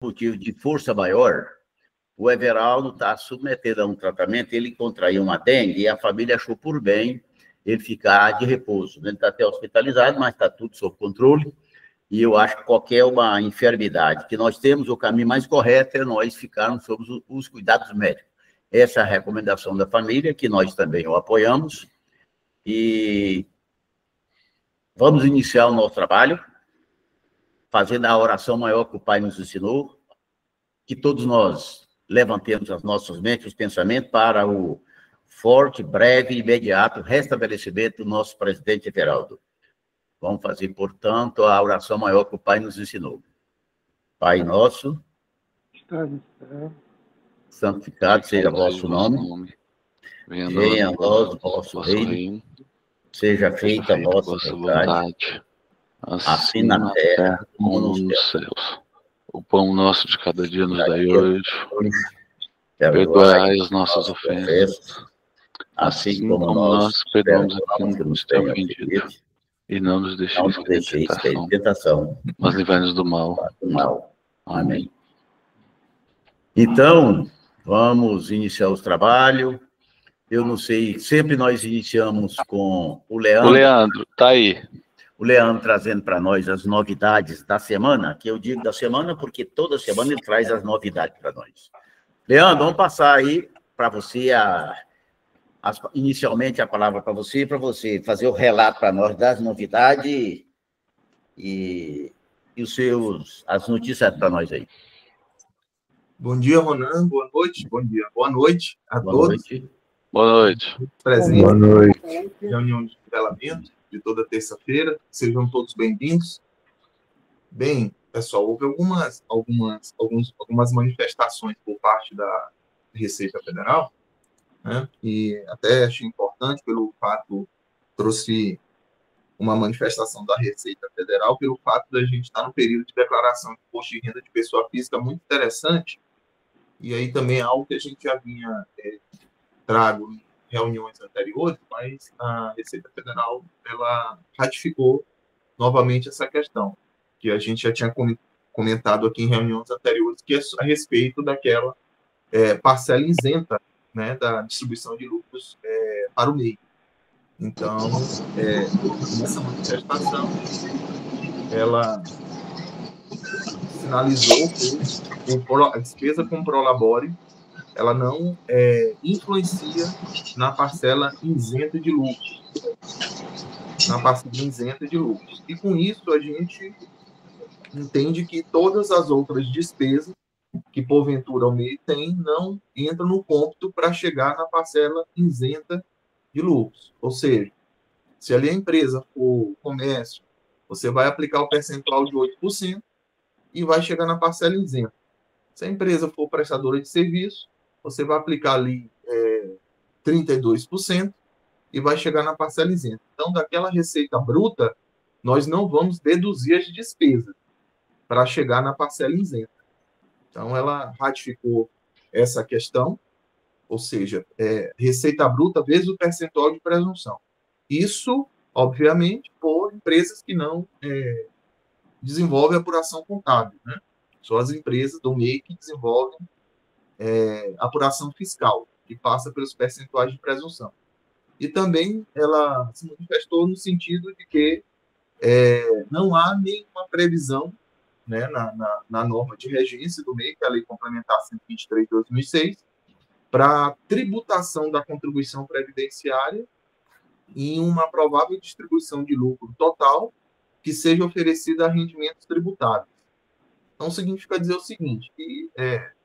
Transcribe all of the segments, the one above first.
motivo de força maior, o Everaldo está submetido a um tratamento, ele contraiu uma dengue e a família achou por bem ele ficar de repouso. Ele está até hospitalizado, mas está tudo sob controle. E eu acho que qualquer uma enfermidade que nós temos, o caminho mais correto é nós ficarmos sob os cuidados médicos. Essa é a recomendação da família, que nós também o apoiamos. E vamos iniciar o nosso trabalho, fazendo a oração maior que o Pai nos ensinou, que todos nós levantemos as nossas mentes, os pensamentos para o forte, breve e imediato restabelecimento do nosso presidente Everaldo. Vamos fazer, portanto, a oração maior que o Pai nos ensinou. Pai nosso, santificado seja vosso nome, venha a nós o vosso reino, seja feita a vossa vontade, assim na terra como nos céus. O pão nosso de cada dia nos dai hoje, perdoai as nossas ofensas, assim como nós perdoamos a quem nos tem ofendido. E não nos deixeis cair em tentação, mas livrai-nos do mal. Amém. Então, vamos iniciar os trabalhos. Eu não sei, sempre nós iniciamos com o Leandro. O Leandro, tá aí. O Leandro trazendo para nós as novidades da semana, que eu digo da semana porque toda semana ele traz as novidades para nós. Leandro, vamos passar aí para você, inicialmente a palavra para você fazer o relato para nós das novidades e as notícias para nós aí. Bom dia, Ronan. Boa noite. Bom dia. Boa noite a todos. Boa noite. Presente. Boa noite. Reunião de nivelamento de toda terça-feira. Sejam todos bem-vindos. Bem, pessoal, houve algumas manifestações por parte da Receita Federal, né? E até achei importante pelo fato, trouxe uma manifestação da Receita Federal pelo fato da gente estar no período de declaração de imposto de renda de pessoa física muito interessante, e aí também é algo que a gente já vinha trago em reuniões anteriores, mas a Receita Federal ela ratificou novamente essa questão, que a gente já tinha comentado aqui em reuniões anteriores, que é a respeito daquela parcela isenta, né, da distribuição de lucros para o MEI. Então, nessa manifestação, ela sinalizou que a despesa com prolabore ela não influencia na parcela isenta de lucros. E com isso, a gente entende que todas as outras despesas que, porventura, o MEI tem, não entram no cômputo para chegar na parcela isenta de lucros. Ou seja, se ali a empresa for comércio, você vai aplicar o percentual de 8% e vai chegar na parcela isenta. Se a empresa for prestadora de serviço, você vai aplicar ali 32% e vai chegar na parcela isenta. Então, daquela receita bruta, nós não vamos deduzir as despesas para chegar na parcela isenta. Então, ela ratificou essa questão, ou seja, receita bruta vezes o percentual de presunção. Isso, obviamente, por empresas que não desenvolvem apuração contábil, né? São as empresas do MEI que desenvolvem apuração fiscal, que passa pelos percentuais de presunção. E também ela se manifestou no sentido de que não há nenhuma previsão, né, na norma de regência do MEI, que é a Lei Complementar 123 de 2006, para tributação da contribuição previdenciária em uma provável distribuição de lucro total que seja oferecida a rendimentos tributáveis. Então, significa dizer o seguinte, que,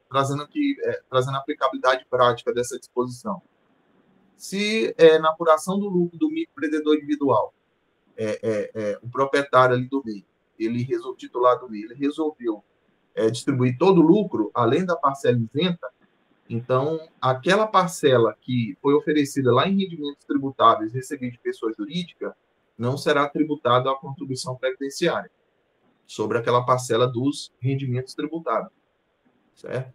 trazendo a aplicabilidade prática dessa disposição. Se na apuração do lucro do microempreendedor individual, o proprietário ali do MEI, titular do MEI, ele resolveu distribuir todo o lucro, além da parcela isenta, então, aquela parcela que foi oferecida lá em rendimentos tributáveis recebidos de pessoa jurídica não será tributada à contribuição previdenciária sobre aquela parcela dos rendimentos tributáveis, certo?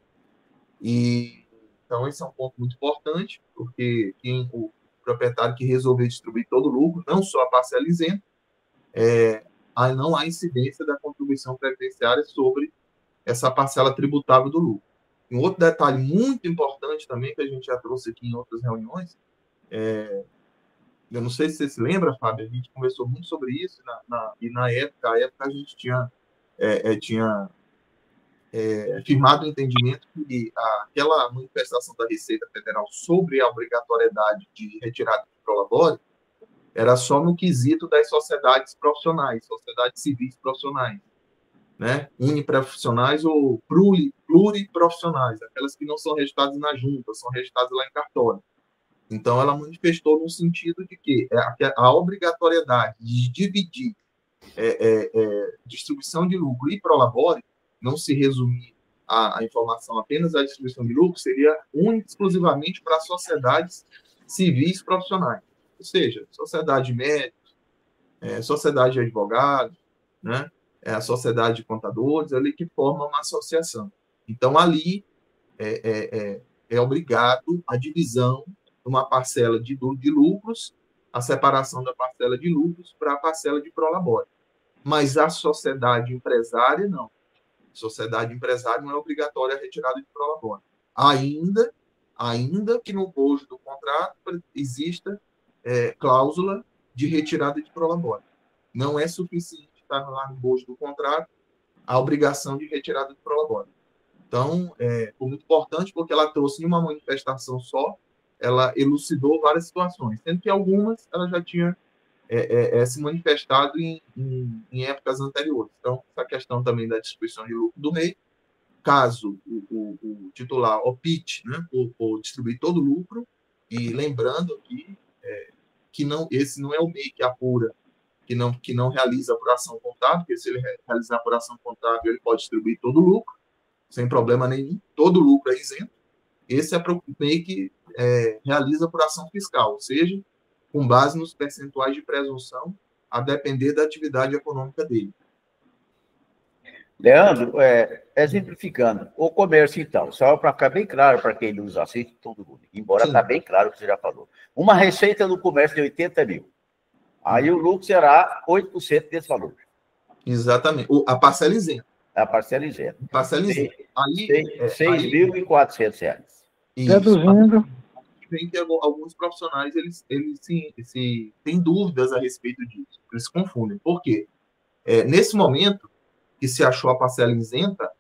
E, então, esse é um ponto muito importante, porque o proprietário que resolver distribuir todo o lucro, não só a parcela isenta, não há incidência da contribuição previdenciária sobre essa parcela tributável do lucro. Um outro detalhe muito importante também, que a gente já trouxe aqui em outras reuniões, eu não sei se você se lembra, Fábio, a gente conversou muito sobre isso, e na época a gente tinha firmado o entendimento que aquela manifestação da Receita Federal sobre a obrigatoriedade de retirada de prolabore era só no quesito das sociedades profissionais, sociedades civis profissionais, né? Uniprofissionais ou pluriprofissionais, aquelas que não são registradas na junta, são registradas lá em cartório. Então, ela manifestou no sentido de que a obrigatoriedade de dividir distribuição de lucro e prolabore, não se resumir a informação apenas à distribuição de lucro, seria única exclusivamente para sociedades civis profissionais, ou seja, sociedade de médicos, sociedade de advogados, né? A sociedade de contadores, ali que forma uma associação. Então, ali é obrigado a divisão de uma parcela de lucros, a separação da parcela de lucros para a parcela de prolabore. Mas a sociedade empresária, não. A sociedade empresária não é obrigatória a retirada de prolabore. Ainda que no bojo do contrato exista cláusula de retirada de prolabore. Não é suficiente estar lá no bojo do contrato a obrigação de retirada de prolabore. Então, foi muito importante porque ela trouxe em uma manifestação só, ela elucidou várias situações, sendo que algumas ela já tinha se manifestado em épocas anteriores. Então, essa questão também da distribuição de lucro do MEI, caso o titular opte, né, por distribuir todo o lucro, e lembrando aqui que esse não é o MEI que apura, que não realiza apuração contábil, porque se ele realizar apuração contábil, ele pode distribuir todo o lucro, sem problema nenhum, todo o lucro é isento. Esse é para o MEI que realiza apuração fiscal, ou seja, com base nos percentuais de presunção, a depender da atividade econômica dele. Leandro, exemplificando, o comércio, então, só para ficar bem claro para quem nos assiste, todo mundo, embora está bem claro o que você já falou. Uma receita no comércio de 80 mil. Aí o lucro será 8% desse valor. Exatamente. A parcela isenta. A parcela isenta. Parcela isenta. Aí, R$6.400. Traduzindo. Vem que alguns profissionais eles se têm dúvidas a respeito disso. Eles se confundem. Por quê? Nesse momento que se achou a parcela isenta,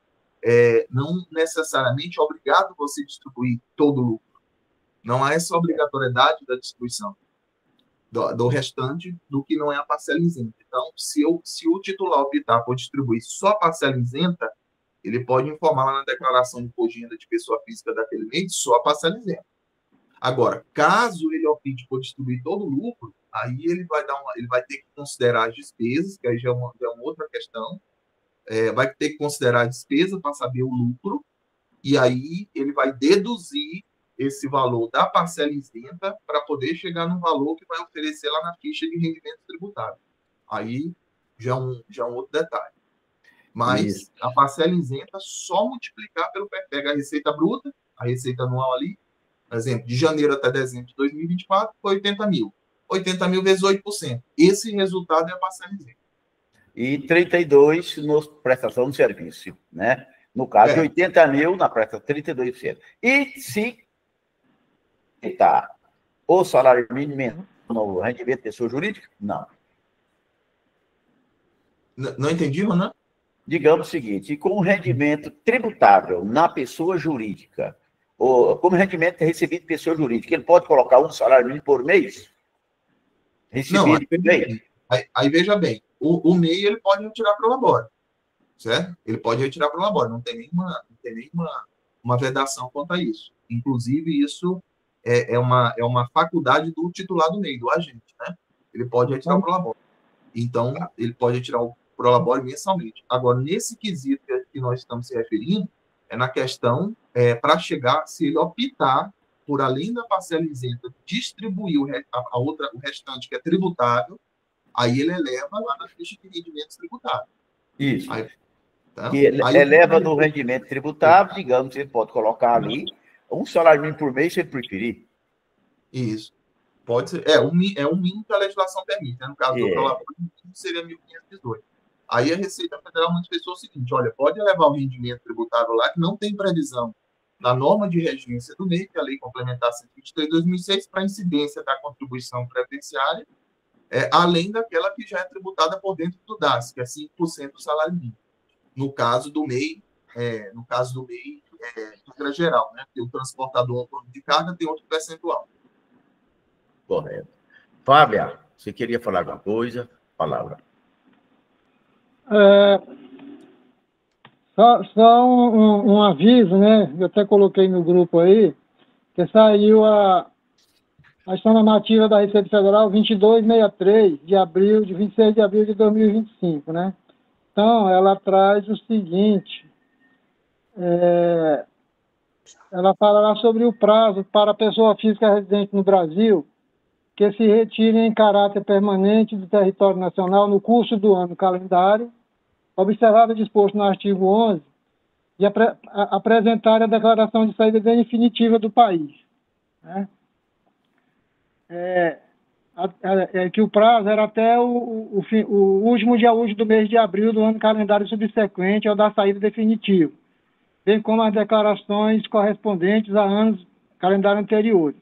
não necessariamente é obrigado você distribuir todo o lucro. Não há essa obrigatoriedade da distribuição do restante do que não é a parcela isenta. Então, se o titular optar por distribuir só a parcela isenta, ele pode informar lá na declaração de imposto de renda de pessoa física daquele mês só a parcela isenta. Agora, caso ele opte por distribuir todo o lucro, aí ele vai ter que considerar as despesas, que aí já é uma outra questão, vai ter que considerar a despesa para saber o lucro, e aí ele vai deduzir esse valor da parcela isenta para poder chegar no valor que vai oferecer lá na ficha de rendimento tributável. Aí já é um outro detalhe. Mas a parcela isenta só multiplicar pega a receita bruta, a receita anual ali, por exemplo, de janeiro até dezembro de 2024, foi 80 mil. 80 mil vezes 8%. Esse resultado é a parcela isenta. E 32 na prestação de serviço, né? No caso de 80 mil, na prestação, 32%. E se está o salário mínimo no rendimento de pessoa jurídica? Não. Não entendi, Ronan? Digamos o seguinte, com o rendimento tributável na pessoa jurídica, ou como rendimento recebido de pessoa jurídica, ele pode colocar um salário mínimo por mês? Recebido por mês? Aí veja bem, o MEI ele pode retirar para o labore, certo? Ele pode retirar para o labore, não tem nenhuma vedação quanto a isso. Inclusive, isso é uma faculdade do titular do MEI, do agente, né? Ele pode retirar para o labore. Então, ele pode retirar o prolabore mensalmente. Agora, nesse quesito que nós estamos se referindo, é na questão para chegar, se ele optar por, além da parcela isenta, distribuir o restante que é tributável, aí ele eleva lá na ficha de rendimentos tributáveis. Isso. Aí eleva no rendimento tributável, digamos, ele pode colocar ali um salário mínimo por mês, se ele preferir. Isso. Pode ser. Um mínimo que a legislação permite. Né? No caso do prolabore, seria 1.518. Aí a Receita Federal manifestou o seguinte: olha, pode elevar o rendimento tributável lá, que não tem previsão na norma de regência do MEI, que é a Lei Complementar 123 de 2006, para incidência da contribuição previdenciária, além daquela que já é tributada por dentro do DAS, que é 5% do salário mínimo. No caso do MEI, regra geral, né? Porque o transportador autônomo de carga tem outro percentual. Correto. Fábia, você queria falar alguma coisa? Palavra. Só um aviso, né? Eu até coloquei no grupo aí, que saiu a ação normativa da Receita Federal 2263, de 26 de abril de 2025, né? Então, ela traz o seguinte, ela falará sobre o prazo para a pessoa física residente no Brasil que se retire em caráter permanente do território nacional no curso do ano calendário, observado o disposto no artigo 11, e apresentar a declaração de saída definitiva do país. Né? Que o prazo era até o último dia útil do mês de abril do ano calendário subsequente ao da saída definitiva, bem como as declarações correspondentes a anos calendário anteriores,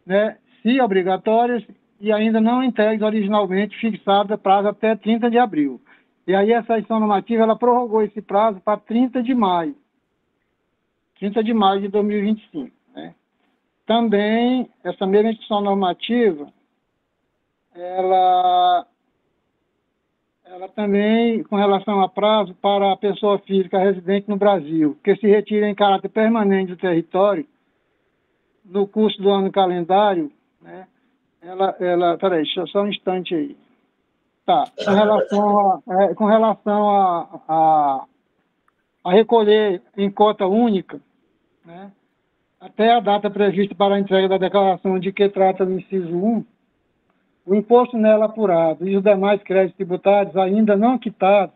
né? Se obrigatórias e ainda não entregues originalmente fixado prazo até 30 de abril. E aí essa ação normativa, ela prorrogou esse prazo para 30 de maio de 2025. Né? Também, essa mesma ação normativa, ela também, com relação a prazo para a pessoa física residente no Brasil, que se retire em caráter permanente do território, no curso do ano calendário, né? Peraí, só um instante aí. Tá, com relação a recolher em cota única, né? Até a data prevista para a entrega da declaração de que trata do inciso 1, o imposto nela apurado e os demais créditos tributários ainda não quitados,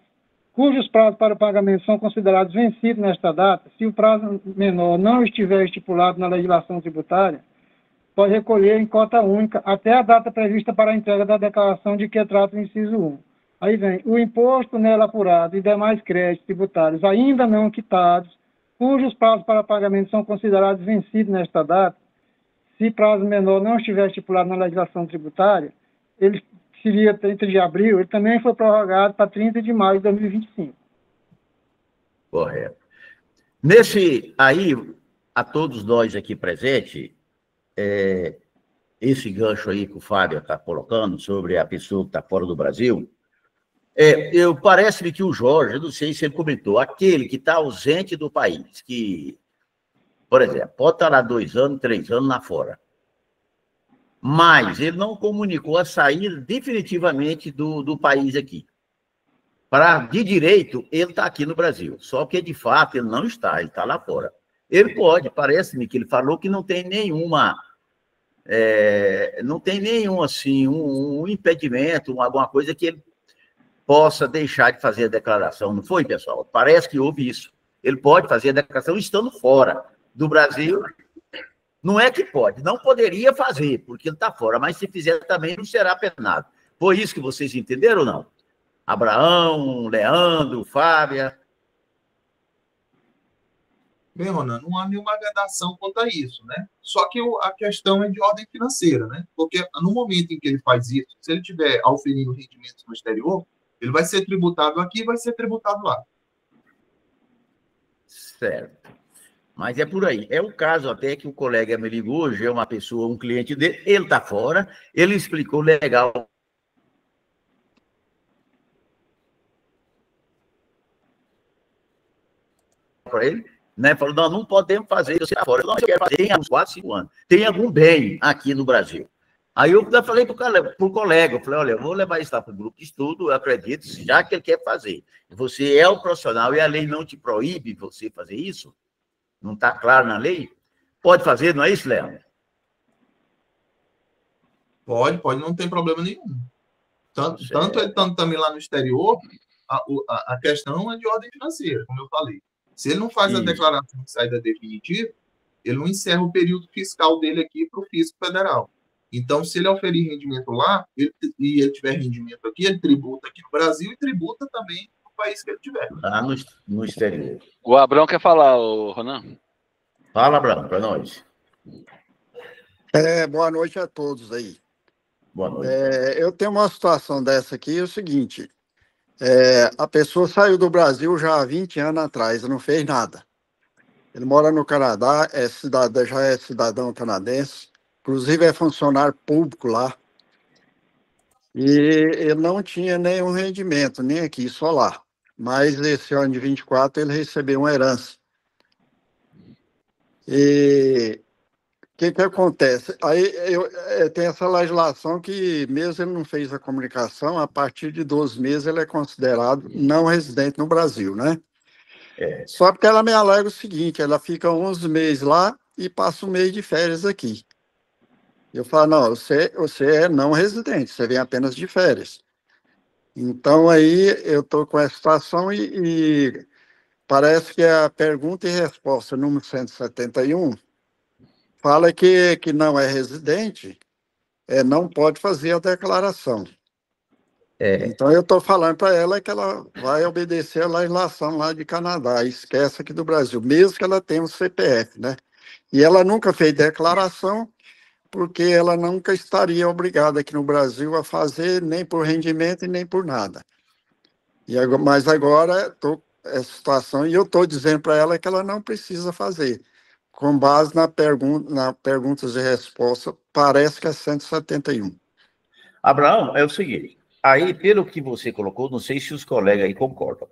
cujos prazos para o pagamento são considerados vencidos nesta data, se o prazo menor não estiver estipulado na legislação tributária, pode recolher em cota única até a data prevista para a entrega da declaração de que trata o inciso 1. Aí vem, o imposto nela apurado e demais créditos tributários ainda não quitados, cujos prazos para pagamento são considerados vencidos nesta data, se prazo menor não estiver estipulado na legislação tributária, ele seria 30 de abril, ele também foi prorrogado para 30 de maio de 2025. Correto. Nesse aí, a todos nós aqui presentes, esse gancho aí que o Fábio está colocando sobre a pessoa que está fora do Brasil, parece-me que o Jorge, eu não sei se ele comentou, aquele que está ausente do país, que, por exemplo, pode estar lá 2 anos, 3 anos lá fora, mas ele não comunicou a sair definitivamente do país aqui. De direito, ele está aqui no Brasil, só que de fato ele não está, ele está lá fora. Ele pode, parece-me que ele falou que não tem nenhuma, assim, um impedimento, alguma coisa que ele possa deixar de fazer a declaração. Não foi, pessoal? Parece que houve isso. Ele pode fazer a declaração estando fora do Brasil. Não é que pode, não poderia fazer, porque ele está fora, mas se fizer também não será penado. Foi isso que vocês entenderam ou não? Abraão, Leandro, Fábia. Bem, Ronan, não há nenhuma vedação quanto a isso, né? Só que a questão é de ordem financeira, né? Porque no momento em que ele faz isso, se ele tiver auferindo rendimentos no exterior, ele vai ser tributado aqui e vai ser tributado lá. Certo. Mas é por aí. É o caso até que o colega me ligou hoje, é uma pessoa, um cliente dele, ele está fora, ele explicou legal para ele, né? Falou, não podemos fazer isso lá fora. Não, eu quero fazer em uns 4, 5 anos. Tem algum bem aqui no Brasil. Aí eu falei para o colega, eu falei, olha, eu vou levar isso lá para o grupo de estudo, eu acredito, já que ele quer fazer. Você é o profissional e a lei não te proíbe você fazer isso? Não está claro na lei? Pode fazer, não é isso, Leandro? Pode, não tem problema nenhum. Tanto ele estando também lá no exterior, a questão é de ordem financeira, como eu falei. Se ele não faz a declaração de saída definitiva, ele não encerra o período fiscal dele aqui para o fisco federal. Então, se ele oferir rendimento lá, e ele tiver rendimento aqui, ele tributa aqui no Brasil e tributa também no país que ele tiver. Lá no exterior. O Abrão quer falar, Ronan? Fala, Abrão, para nós. Boa noite a todos aí. Boa noite. Eu tenho uma situação dessa aqui, é o seguinte, a pessoa saiu do Brasil já há 20 anos atrás, não fez nada. Ele mora no Canadá, já é cidadão canadense, inclusive é funcionário público lá, e ele não tinha nenhum rendimento, nem aqui, só lá. Mas esse ano de 24 ele recebeu uma herança. E o que acontece? Aí tem essa legislação que, mesmo ele não fez a comunicação, a partir de 12 meses ele é considerado não residente no Brasil, né? Só porque ela me alega o seguinte, ela fica 11 meses lá e passa um mês de férias aqui. Eu falo, não, você é não residente, você vem apenas de férias. Então, aí eu estou com essa situação e parece que a pergunta e resposta número 171 fala que não é residente, não pode fazer a declaração. Então, eu estou falando para ela que ela vai obedecer a legislação lá de Canadá, esquece aqui do Brasil, mesmo que ela tenha um CPF, né? E ela nunca fez declaração, porque ela nunca estaria obrigada aqui no Brasil a fazer, nem por rendimento e nem por nada. Mas agora estou com essa situação e eu estou dizendo para ela que ela não precisa fazer. Com base na perguntas e respostas, parece que é 171. Abraão, é o seguinte, aí, pelo que você colocou, não sei se os colegas aí concordam.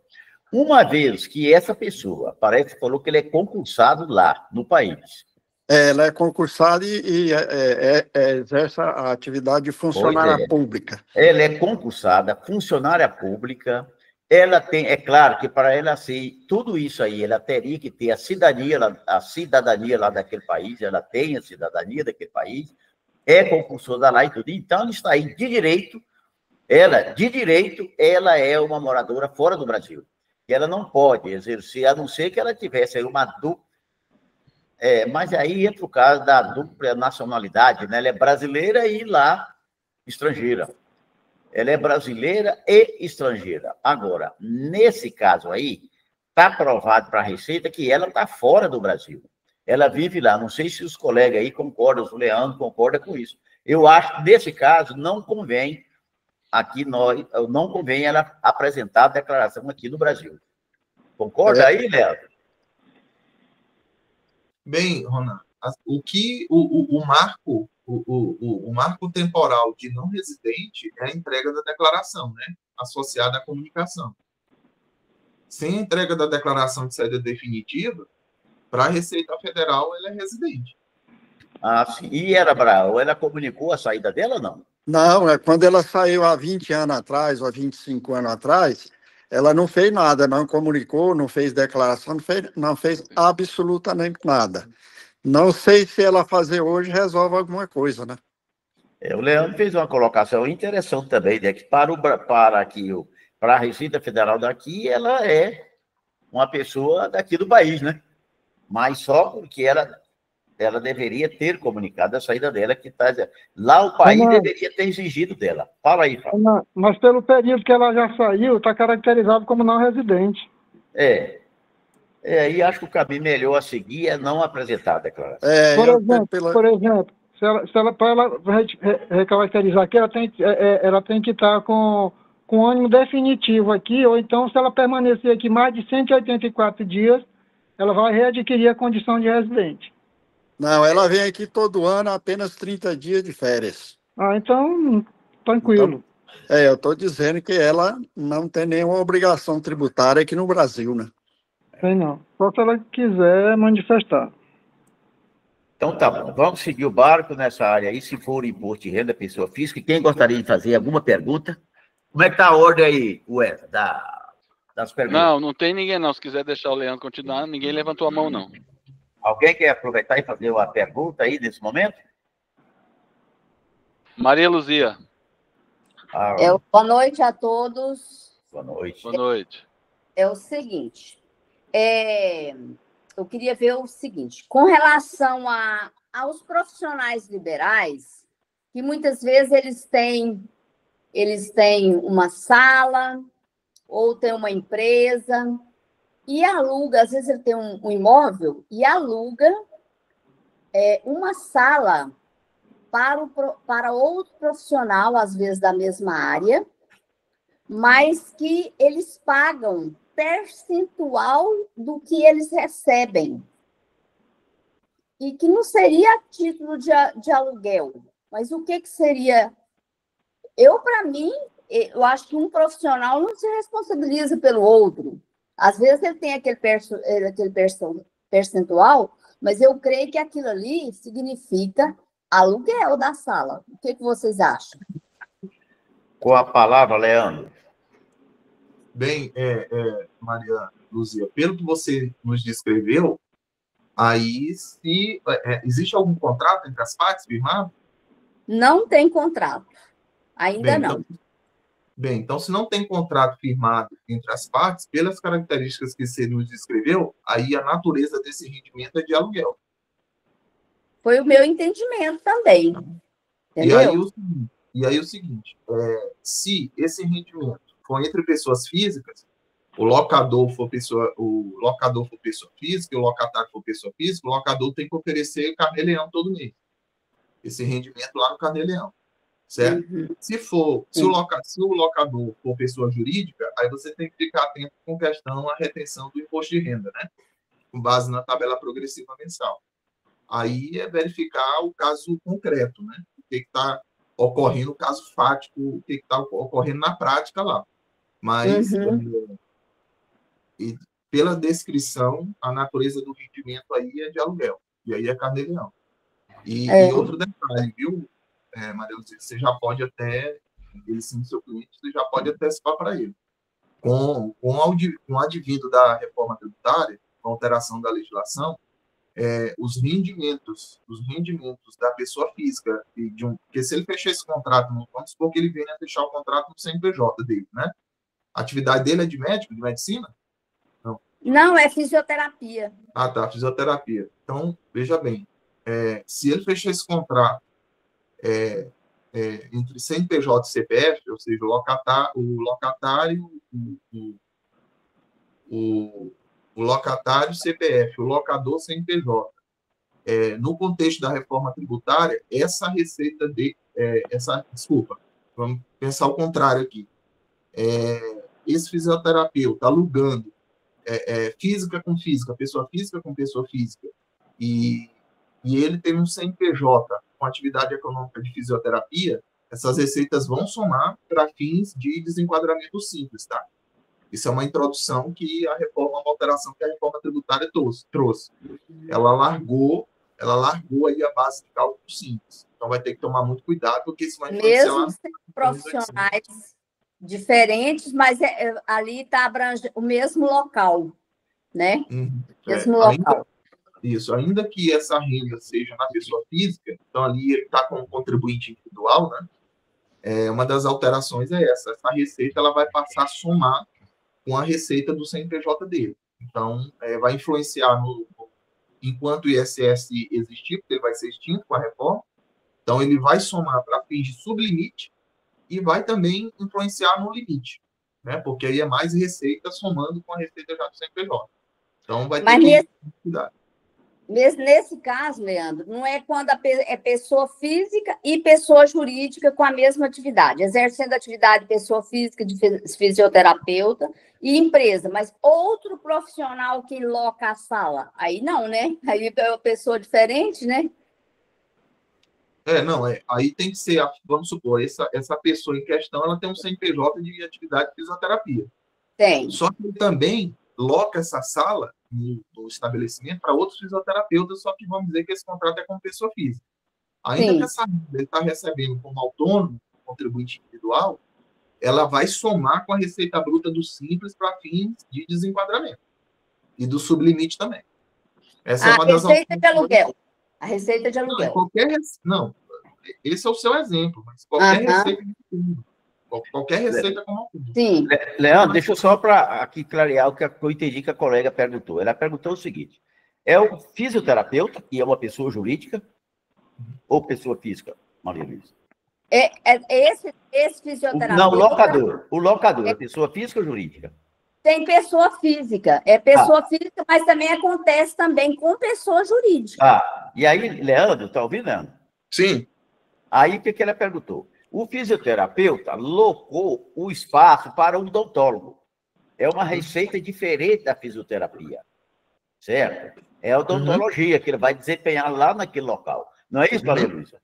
Uma vez que essa pessoa, parece que falou que ele é concursado lá, no país. Ela é concursada e exerce a atividade de funcionária pública. Ela é concursada, funcionária pública. Ela tem, é claro que para ela ser tudo isso aí, ela teria que ter a cidadania lá daquele país, ela tem a cidadania daquele país, é concursada lá e tudo. Então, ela está aí de direito, ela é uma moradora fora do Brasil. E ela não pode exercer, a não ser que ela tivesse aí uma dupla. Mas aí entra o caso da dupla nacionalidade, né? Ela é brasileira e lá estrangeira. Ela é brasileira e estrangeira. Agora, nesse caso aí, está provado para a Receita que ela está fora do Brasil. Ela vive lá. Não sei se os colegas aí concordam, o Leandro concorda com isso. Eu acho que, nesse caso, não convém ela apresentar a declaração aqui no Brasil. Concorda aí, Leandro? Bem, Ronan, o marco temporal de não residente é a entrega da declaração, né? Associada à comunicação. Sem a entrega da declaração de saída definitiva, para a Receita Federal, ela é residente. Ah, sim. E ela comunicou a saída dela ou não? Não, quando ela saiu há 20 anos atrás, ou há 25 anos atrás, ela não fez nada, não comunicou, não fez declaração, não fez absolutamente nada. Não sei se ela fazer hoje resolve alguma coisa, né? O Leandro fez uma colocação interessante também, né? Que para a Receita Federal daqui, ela é uma pessoa daqui do país, né? Mas só porque ela deveria ter comunicado a saída dela, que tá, lá o país deveria ter exigido dela. Fala aí, Fábio. Mas pelo período que ela já saiu, está caracterizado como não residente. E acho que o caminho melhor a seguir é não apresentar a declaração. Por exemplo, se ela para ela recaracterizar aqui, ela tem que estar com ânimo definitivo aqui, ou então, se ela permanecer aqui mais de 184 dias, ela vai readquirir a condição de residente. Não, ela vem aqui todo ano, apenas 30 dias de férias. Então, tranquilo. Então, eu estou dizendo que ela não tem nenhuma obrigação tributária aqui no Brasil, né? Tem não. Só se ela quiser manifestar. Então tá bom. Vamos seguir o barco nessa área aí, se for imposto de renda, pessoa física. Quem gostaria de fazer alguma pergunta? Como é que está a ordem aí, Wesley, das perguntas? Não tem ninguém não. Se quiser deixar o Leandro continuar, ninguém levantou a mão, não. Alguém quer aproveitar e fazer uma pergunta aí nesse momento? Maria Luzia. Boa noite a todos. Boa noite. Boa noite. É o seguinte, eu queria ver o seguinte, com relação aos profissionais liberais, que muitas vezes eles têm uma sala ou tem uma empresa e aluga, às vezes ele tem um imóvel e aluga uma sala para outro profissional, às vezes da mesma área, mas que eles pagam percentual do que eles recebem. E que não seria a título de aluguel. Mas o que seria? Para mim, eu acho que um profissional não se responsabiliza pelo outro. Às vezes ele tem aquele percentual, mas eu creio que aquilo ali significa aluguel da sala. O que vocês acham? Com a palavra, Leandro. Bem, Maria Luzia, pelo que você nos descreveu, aí se existe algum contrato entre as partes firmado? Não tem contrato. Ainda não. Então, se não tem contrato firmado entre as partes, pelas características que você nos descreveu, aí a natureza desse rendimento é de aluguel. Foi o meu entendimento também. Entendeu? E aí o seguinte, se esse rendimento for entre pessoas físicas, o locador for pessoa física, o locatário for pessoa física, o locador tem que oferecer carnê-leão todo mês. Esse rendimento lá no carnê-leão. Certo? Uhum. Se o locador for pessoa jurídica, aí você tem que ficar atento com questão à retenção do imposto de renda, né? Com base na tabela progressiva mensal. Aí é verificar o caso concreto, né? O que está ocorrendo, o caso fático, o que está ocorrendo na prática lá. Mas, pela descrição, a natureza do rendimento aí é de aluguel. E aí é carnê-leão. E outro detalhe, viu, Maria Luzia, você já pode até, ele sendo seu cliente, você já pode antecipar para ele. Com o advindo da reforma tributária, com a alteração da legislação, os rendimentos da pessoa física, porque se ele fechar esse contrato, vamos supor que ele venha fechar o contrato no CNPJ dele, né? A atividade dele é de médico, de medicina? Não, é fisioterapia. Ah, tá, fisioterapia. Então, veja bem, se ele fechar esse contrato entre CNPJ e CPF, ou seja, o locatário CPF, o locador CNPJ, no contexto da reforma tributária, essa receita vamos pensar o contrário aqui. Esse fisioterapeuta alugando física com física, pessoa física com pessoa física, e ele tem um CNPJ com atividade econômica de fisioterapia, essas receitas vão somar para fins de desenquadramento simples, tá? Isso é uma introdução que uma alteração que a reforma tributária trouxe. Ela largou aí a base de cálculo simples. Então, vai ter que tomar muito cuidado, porque isso vai influenciar... Mesmo sendo profissionais diferentes, mas ali está abrangendo o mesmo local, né? Mesmo local. Ainda que essa renda seja na pessoa física, então ali ele está com um contribuinte individual, né? Uma das alterações é essa receita ela vai passar a somar com a receita do CNPJ dele. Então, vai influenciar enquanto o ISS existir, porque ele vai ser extinto com a reforma, então ele vai somar para fins de sublimite e vai também influenciar no limite, né? Porque aí é mais receita somando com a receita já do CNPJ. Então, vai ter que cuidar. Nesse caso, Leandro, não é quando é pessoa física e pessoa jurídica com a mesma atividade, exercendo a atividade de pessoa física, de fisioterapeuta e empresa, mas outro profissional que loca a sala. Aí não, né? Aí é uma pessoa diferente, né? Aí tem que ser, vamos supor, essa pessoa em questão, ela tem um CNPJ de atividade de fisioterapia. Tem. Só que ele também loca essa sala no estabelecimento para outros fisioterapeutas, só que vamos dizer que esse contrato é com pessoa física. Ainda que essa renda ele está recebendo como autônomo, contribuinte individual, ela vai somar com a receita bruta do simples para fins de desenquadramento. E do sublimite também. Essa é uma das receita de aluguel. A receita de aluguel. Esse é o seu exemplo, mas qualquer receita de fundo. Qualquer receita como fundo. Sim. Leandro, deixa eu só para aqui clarear o que eu entendi que a colega perguntou. Ela perguntou o seguinte: é o fisioterapeuta, que é uma pessoa jurídica, ou pessoa física, Maria Luísa? Esse fisioterapeuta... Não, o locador, a pessoa física ou jurídica? Tem pessoa física, pessoa física, mas também acontece também com pessoa jurídica. E aí, Leandro, tá ouvindo, Leandro? Sim. Aí, o que ela perguntou? O fisioterapeuta locou o espaço para o odontólogo. É uma receita diferente da fisioterapia, certo? É a odontologia que ele vai desempenhar lá naquele local. Não é isso, Maria Luísa?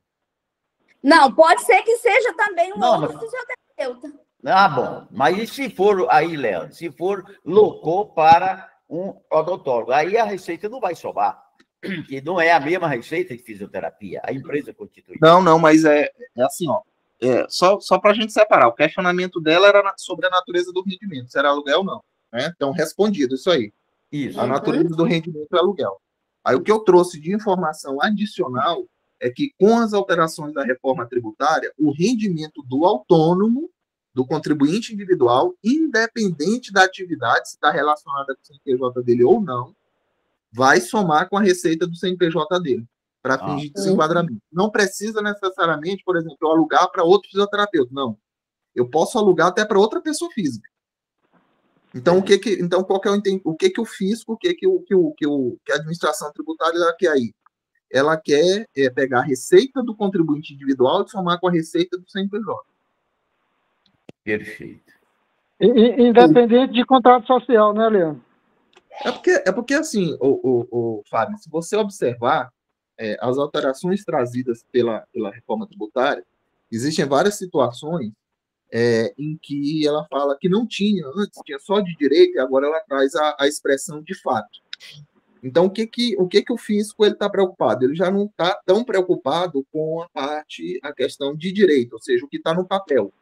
Não, pode ser que seja também outro fisioterapeuta. Bom. Mas e se for, aí, Leandro, se for locou para um odontólogo, aí a receita não vai somar. E não é a mesma receita de fisioterapia. A empresa constitui. Não, mas é assim, ó. Só para a gente separar. O questionamento dela era sobre a natureza do rendimento, se era aluguel ou não. Né? Então, respondido isso aí. Isso. A natureza do rendimento é aluguel. Aí, o que eu trouxe de informação adicional é que, com as alterações da reforma tributária, o rendimento do autônomo, do contribuinte individual, independente da atividade, se está relacionada com o CNPJ dele ou não, vai somar com a receita do CNPJ dele, para fins de desenquadramento. Não precisa necessariamente, por exemplo, eu alugar para outro fisioterapeuta. Não. Eu posso alugar até para outra pessoa física. Então, qual que é o que o fisco, o que a administração tributária ela quer aí? Ela quer pegar a receita do contribuinte individual e somar com a receita do CNPJ. Perfeito. Independente de contrato social, né, Leandro? É porque assim, Fábio, se você observar as alterações trazidas pela reforma tributária, existem várias situações em que ela fala que não tinha, antes tinha só de direito, e agora ela traz a expressão de fato. Então, o que o fisco está preocupado? Ele já não está tão preocupado com a questão de direito, ou seja, o que está no papel,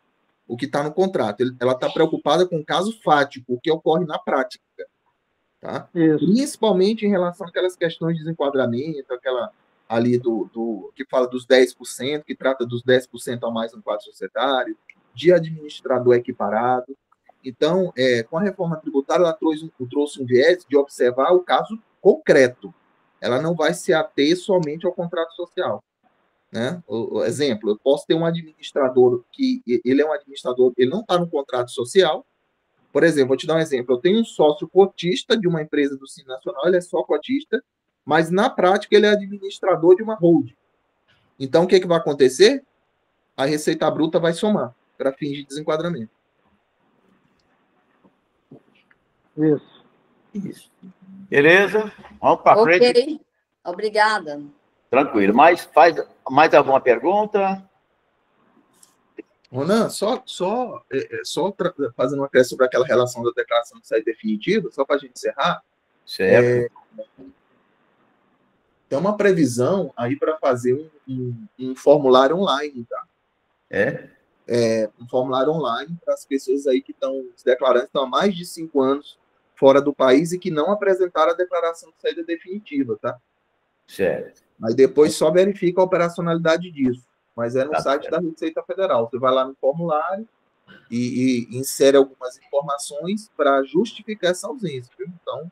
o que está no contrato. Ela está preocupada com o caso fático, o que ocorre na prática. Tá? Principalmente em relação àquelas questões de desenquadramento, aquela ali que fala dos 10%, que trata dos 10% a mais no quadro societário, de administrador equiparado. Então, com a reforma tributária, ela trouxe um viés de observar o caso concreto. Ela não vai se ater somente ao contrato social. Né? O exemplo, eu posso ter um administrador que ele é um administrador, ele não está no contrato social. Por exemplo, vou te dar um exemplo. Eu tenho um sócio cotista de uma empresa do Simples Nacional, ele é só cotista, mas na prática ele é administrador de uma holding. Então, o que vai acontecer? A receita bruta vai somar para fins de desenquadramento. Isso. Beleza? Vamos para frente. Ok. Obrigada. Tranquilo. Mas faz mais alguma pergunta? Ronan, só fazendo uma questão sobre aquela relação da declaração de saída definitiva, só para a gente encerrar. Certo. Tem uma previsão aí para fazer um formulário online, tá? Um formulário online para as pessoas aí que estão se declarando, estão há mais de 5 anos fora do país e que não apresentaram a declaração de saída definitiva, tá? Certo. Aí depois só verifica a operacionalidade disso. Mas é no site da Receita Federal. Você vai lá no formulário e insere algumas informações para justificar essa ausência. Viu? Então,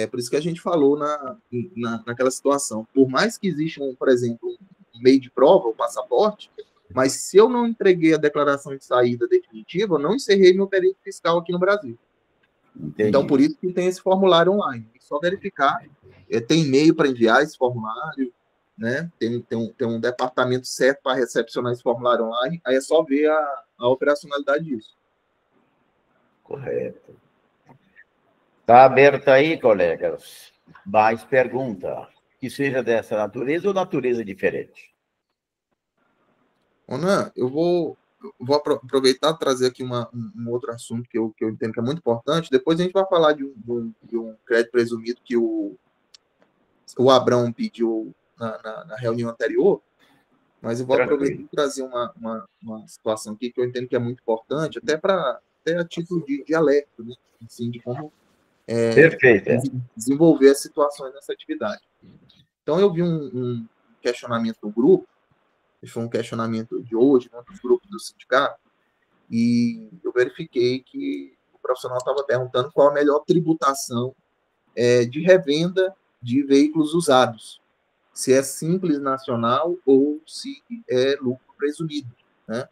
por isso que a gente falou naquela situação. Por mais que exista, por exemplo, um meio de prova, o passaporte, mas se eu não entreguei a declaração de saída definitiva, eu não encerrei meu período fiscal aqui no Brasil. Entendi. Então, por isso que tem esse formulário online. É só verificar. Tem e-mail para enviar esse formulário, né? Tem um departamento certo para recepcionar esse formulário online. Aí é só ver a operacionalidade disso. Correto. Está aberto aí, colegas. Mais pergunta. Que seja dessa natureza ou natureza diferente? Ronan, eu vou aproveitar e trazer aqui um outro assunto que eu entendo que é muito importante. Depois a gente vai falar de um crédito presumido que o Abrão pediu na reunião anterior, mas eu vou aproveitar e trazer uma situação aqui que eu entendo que é muito importante, até a título de alerta, né? Assim, de como desenvolver as situações nessa atividade. Então, eu vi um questionamento do grupo, que foi um questionamento de hoje, né, dos grupos do sindicato, e eu verifiquei que o profissional estava perguntando qual a melhor tributação de revenda de veículos usados, se é simples nacional ou se é lucro presumido, né?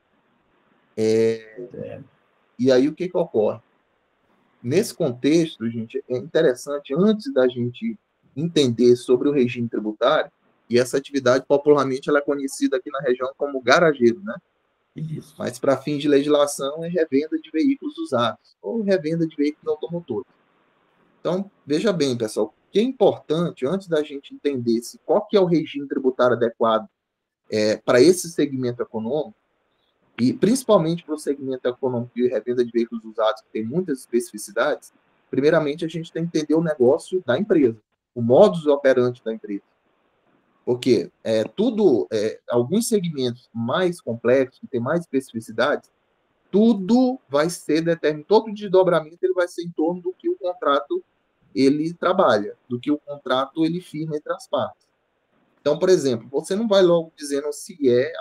E aí o que ocorre? Nesse contexto, gente, é interessante, antes da gente entender sobre o regime tributário, e essa atividade popularmente ela é conhecida aqui na região como garageiro, né? Isso. Mas para fins de legislação é revenda de veículos usados ou revenda de veículos automotores. Então, veja bem, pessoal, o que é importante, antes da gente entender qual que é o regime tributário adequado para esse segmento econômico, e principalmente para o segmento econômico de revenda de veículos usados, que tem muitas especificidades, primeiramente a gente tem que entender o negócio da empresa, o modus operandi da empresa. Porque alguns segmentos mais complexos, que tem mais especificidades, tudo vai ser determinado, todo desdobramento ele vai ser em torno do que o contrato ele trabalha, do que o contrato ele firma entre as partes. Então, por exemplo, você não vai logo dizendo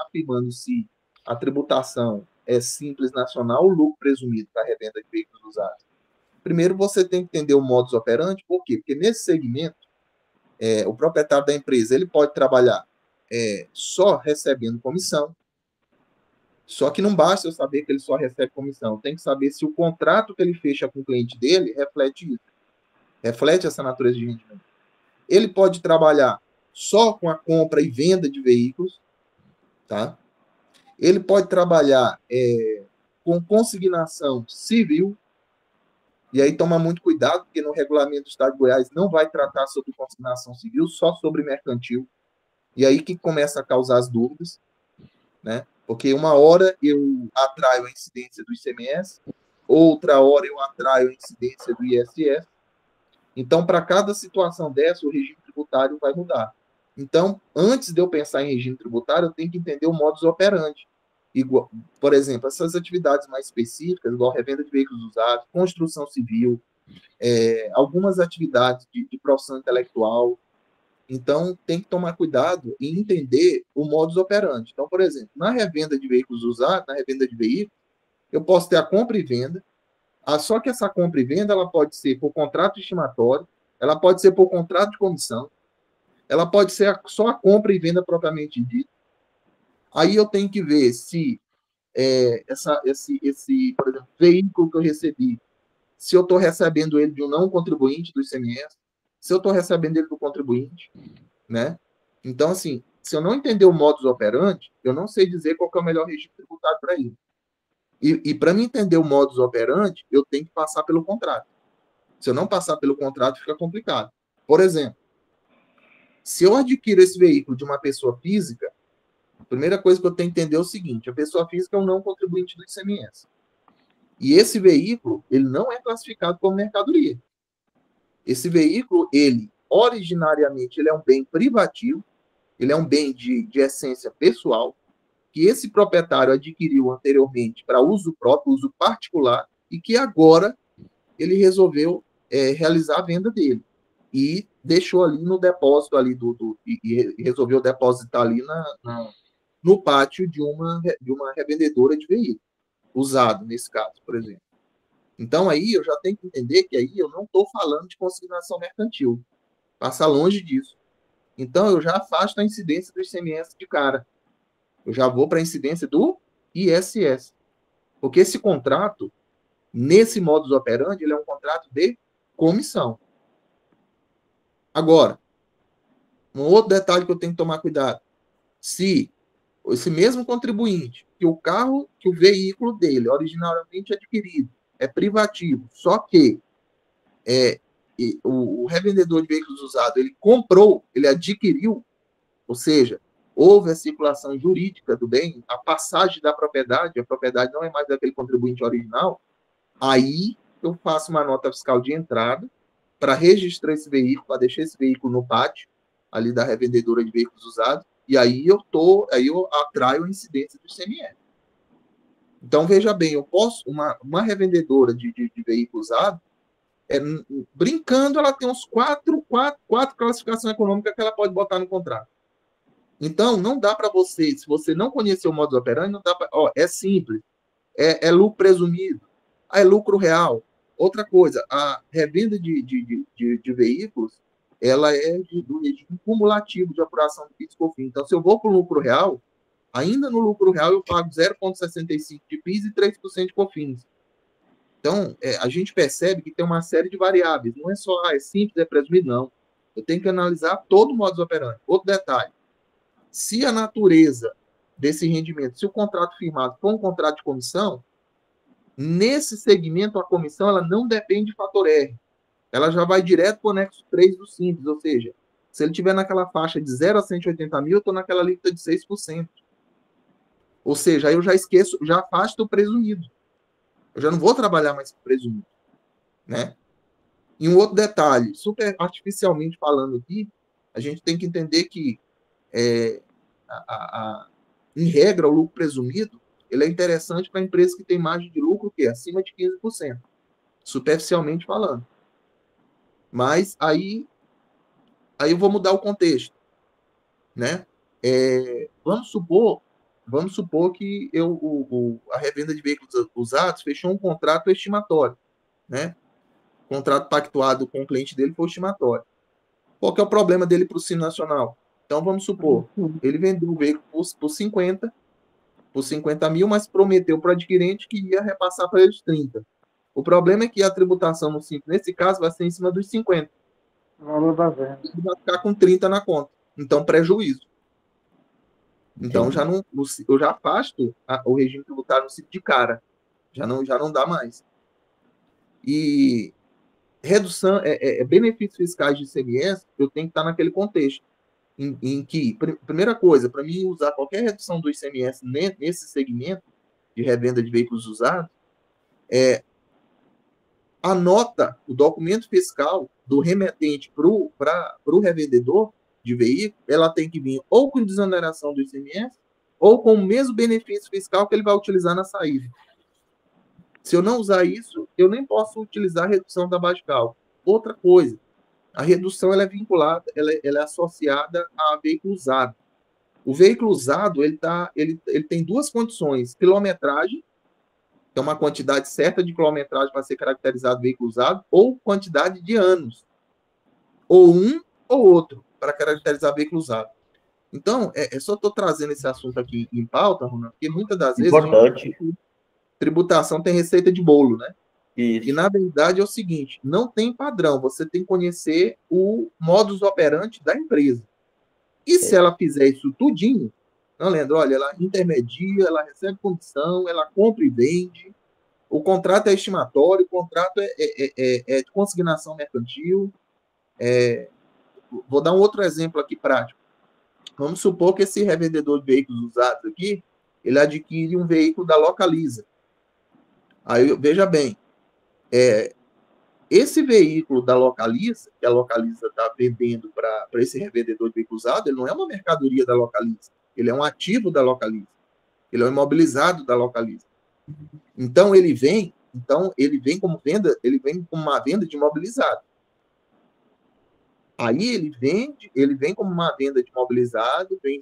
afirmando se a tributação é simples nacional ou lucro presumido para a revenda de veículos usados. Primeiro, você tem que entender o modus operandi, por quê? Porque nesse segmento, o proprietário da empresa ele pode trabalhar só recebendo comissão, só que não basta eu saber que ele só recebe comissão, tem que saber se o contrato que ele fecha com o cliente dele reflete isso, reflete essa natureza de rendimento. Ele pode trabalhar só com a compra e venda de veículos, tá? Ele pode trabalhar com consignação civil, e aí toma muito cuidado, porque no regulamento do Estado de Goiás não vai tratar sobre consignação civil, só sobre mercantil. E aí que começa a causar as dúvidas, né? Porque uma hora eu atraio a incidência do ICMS, outra hora eu atraio a incidência do ISS. Então, para cada situação dessa, o regime tributário vai mudar. Então, antes de eu pensar em regime tributário, eu tenho que entender o modus operandi. Igual, por exemplo, essas atividades mais específicas, igual revenda de veículos usados, construção civil, algumas atividades de profissão intelectual. Então, tem que tomar cuidado e entender o modus operandi. Então, por exemplo, na revenda de veículos usados, na revenda de veículos, eu posso ter a compra e venda, só que essa compra e venda ela pode ser por contrato estimatório, ela pode ser por contrato de comissão, ela pode ser só a compra e venda propriamente dita. Aí eu tenho que ver se esse, por exemplo, veículo que eu recebi, se eu estou recebendo ele de um não contribuinte do ICMS, se eu estou recebendo ele do contribuinte, né? Então, assim, se eu não entender o modus operandi, eu não sei dizer qual que é o melhor regime tributário para ele. E para mim entender o modus operandi, eu tenho que passar pelo contrato. Se eu não passar pelo contrato, fica complicado. Por exemplo, se eu adquiro esse veículo de uma pessoa física, a primeira coisa que eu tenho que entender é o seguinte: a pessoa física é um não contribuinte do ICMS. E esse veículo, ele não é classificado como mercadoria. Esse veículo, ele, originariamente, ele é um bem privativo, ele é um bem de essência pessoal, que esse proprietário adquiriu anteriormente para uso próprio, uso particular, e que agora ele resolveu realizar a venda dele. E deixou ali no depósito ali e resolveu depositar ali no pátio de uma revendedora de veículo, usado nesse caso, por exemplo. Então aí eu já tenho que entender que aí eu não estou falando de consignação mercantil. Passa longe disso. Então eu já afasto a incidência do ICMS de cara. Eu já vou para a incidência do ISS. Porque esse contrato, nesse modus operandi, ele é um contrato de comissão. Agora, um outro detalhe que eu tenho que tomar cuidado. Se esse mesmo contribuinte, que o veículo dele, originalmente adquirido, é privativo, só que o revendedor de veículos usados, ele comprou, ele adquiriu, ou seja, houve a circulação jurídica do bem, a passagem da propriedade, a propriedade não é mais daquele contribuinte original, aí eu faço uma nota fiscal de entrada para registrar esse veículo, para deixar esse veículo no pátio, ali da revendedora de veículos usados, e aí eu atraio a incidência do ICMS. Então, veja bem, eu posso, uma revendedora de veículo usado, brincando, ela tem uns quatro classificações econômicas que ela pode botar no contrato. Então, não dá para você, se você não conhecer o modus operandi, não dá para. É simples. É lucro presumido. É lucro real. Outra coisa, a revenda de veículos, ela é do regime cumulativo de apuração do PIS/COFINS. Então, se eu vou para o lucro real, ainda no lucro real eu pago 0,65% de PIS e 3% de COFINS. Então, a gente percebe que tem uma série de variáveis. Não é só, é simples, é presumido, não. Eu tenho que analisar todo o modus operandi. Outro detalhe, se a natureza desse rendimento, se o contrato firmado for um contrato de comissão, nesse segmento a comissão ela não depende de fator R. Ela já vai direto para o anexo 3 do Simples, ou seja, se ele estiver naquela faixa de 0 a 180 mil, eu estou naquela alíquota de 6%. Ou seja, aí eu já esqueço, já afasto o presumido. Eu já não vou trabalhar mais com presumido, né? E um outro detalhe, super artificialmente falando aqui, a gente tem que entender que, em regra, o lucro presumido ele é interessante para empresas que têm margem de lucro que é acima de 15%, superficialmente falando. Mas aí eu vou mudar o contexto, né? Vamos supor que a revenda de veículos usados fechou um contrato estimatório, né? O contrato pactuado com o cliente dele foi estimatório. Qual que é o problema dele para o Simples Nacional? Então, vamos supor, ele vendeu o veículo por 50 mil, mas prometeu para o adquirente que ia repassar para eles 30. O problema é que a tributação no Simples, nesse caso, vai ser em cima dos 50. O valor da venda. Ele vai ficar com 30 na conta. Então, prejuízo. Então, eu já afasto o regime tributário no Simples de cara. Já não dá mais. E redução, benefícios fiscais de ICMS, eu tenho que estar naquele contexto. Em que, primeira coisa, para mim usar qualquer redução do ICMS nesse segmento de revenda de veículos usados, a nota, o documento fiscal do remetente para o revendedor de veículo, ela tem que vir ou com desoneração do ICMS ou com o mesmo benefício fiscal que ele vai utilizar na saída. Se eu não usar isso, eu nem posso utilizar a redução da base de cálculo. Outra coisa, a redução ela é vinculada, ela é associada a veículo usado. O veículo usado ele tem duas condições: quilometragem, que é uma quantidade certa de quilometragem para ser caracterizado veículo usado, ou quantidade de anos, ou um ou outro, para caracterizar veículo usado. Então, só estou trazendo esse assunto aqui em pauta, Ronaldo, porque muitas das vezes tributação tem receita de bolo, né? Isso. E, na verdade, é o seguinte, não tem padrão, você tem que conhecer o modus operandi da empresa. E se ela fizer isso tudinho, não, Leandro, olha, ela intermedia, ela recebe comissão, ela compra e vende, o contrato é estimatório, o contrato é de consignação mercantil. Vou dar um outro exemplo aqui prático. Vamos supor que esse revendedor de veículos usados aqui, ele adquire um veículo da Localiza. Aí, veja bem, esse veículo da Localiza, que a Localiza está vendendo para esse revendedor de veículo usado, ele não é uma mercadoria da Localiza, ele é um ativo da Localiza, ele é um imobilizado da Localiza. Então, ele vem como venda, ele vem como uma venda de imobilizado. Aí ele vem como uma venda de imobilizado, vem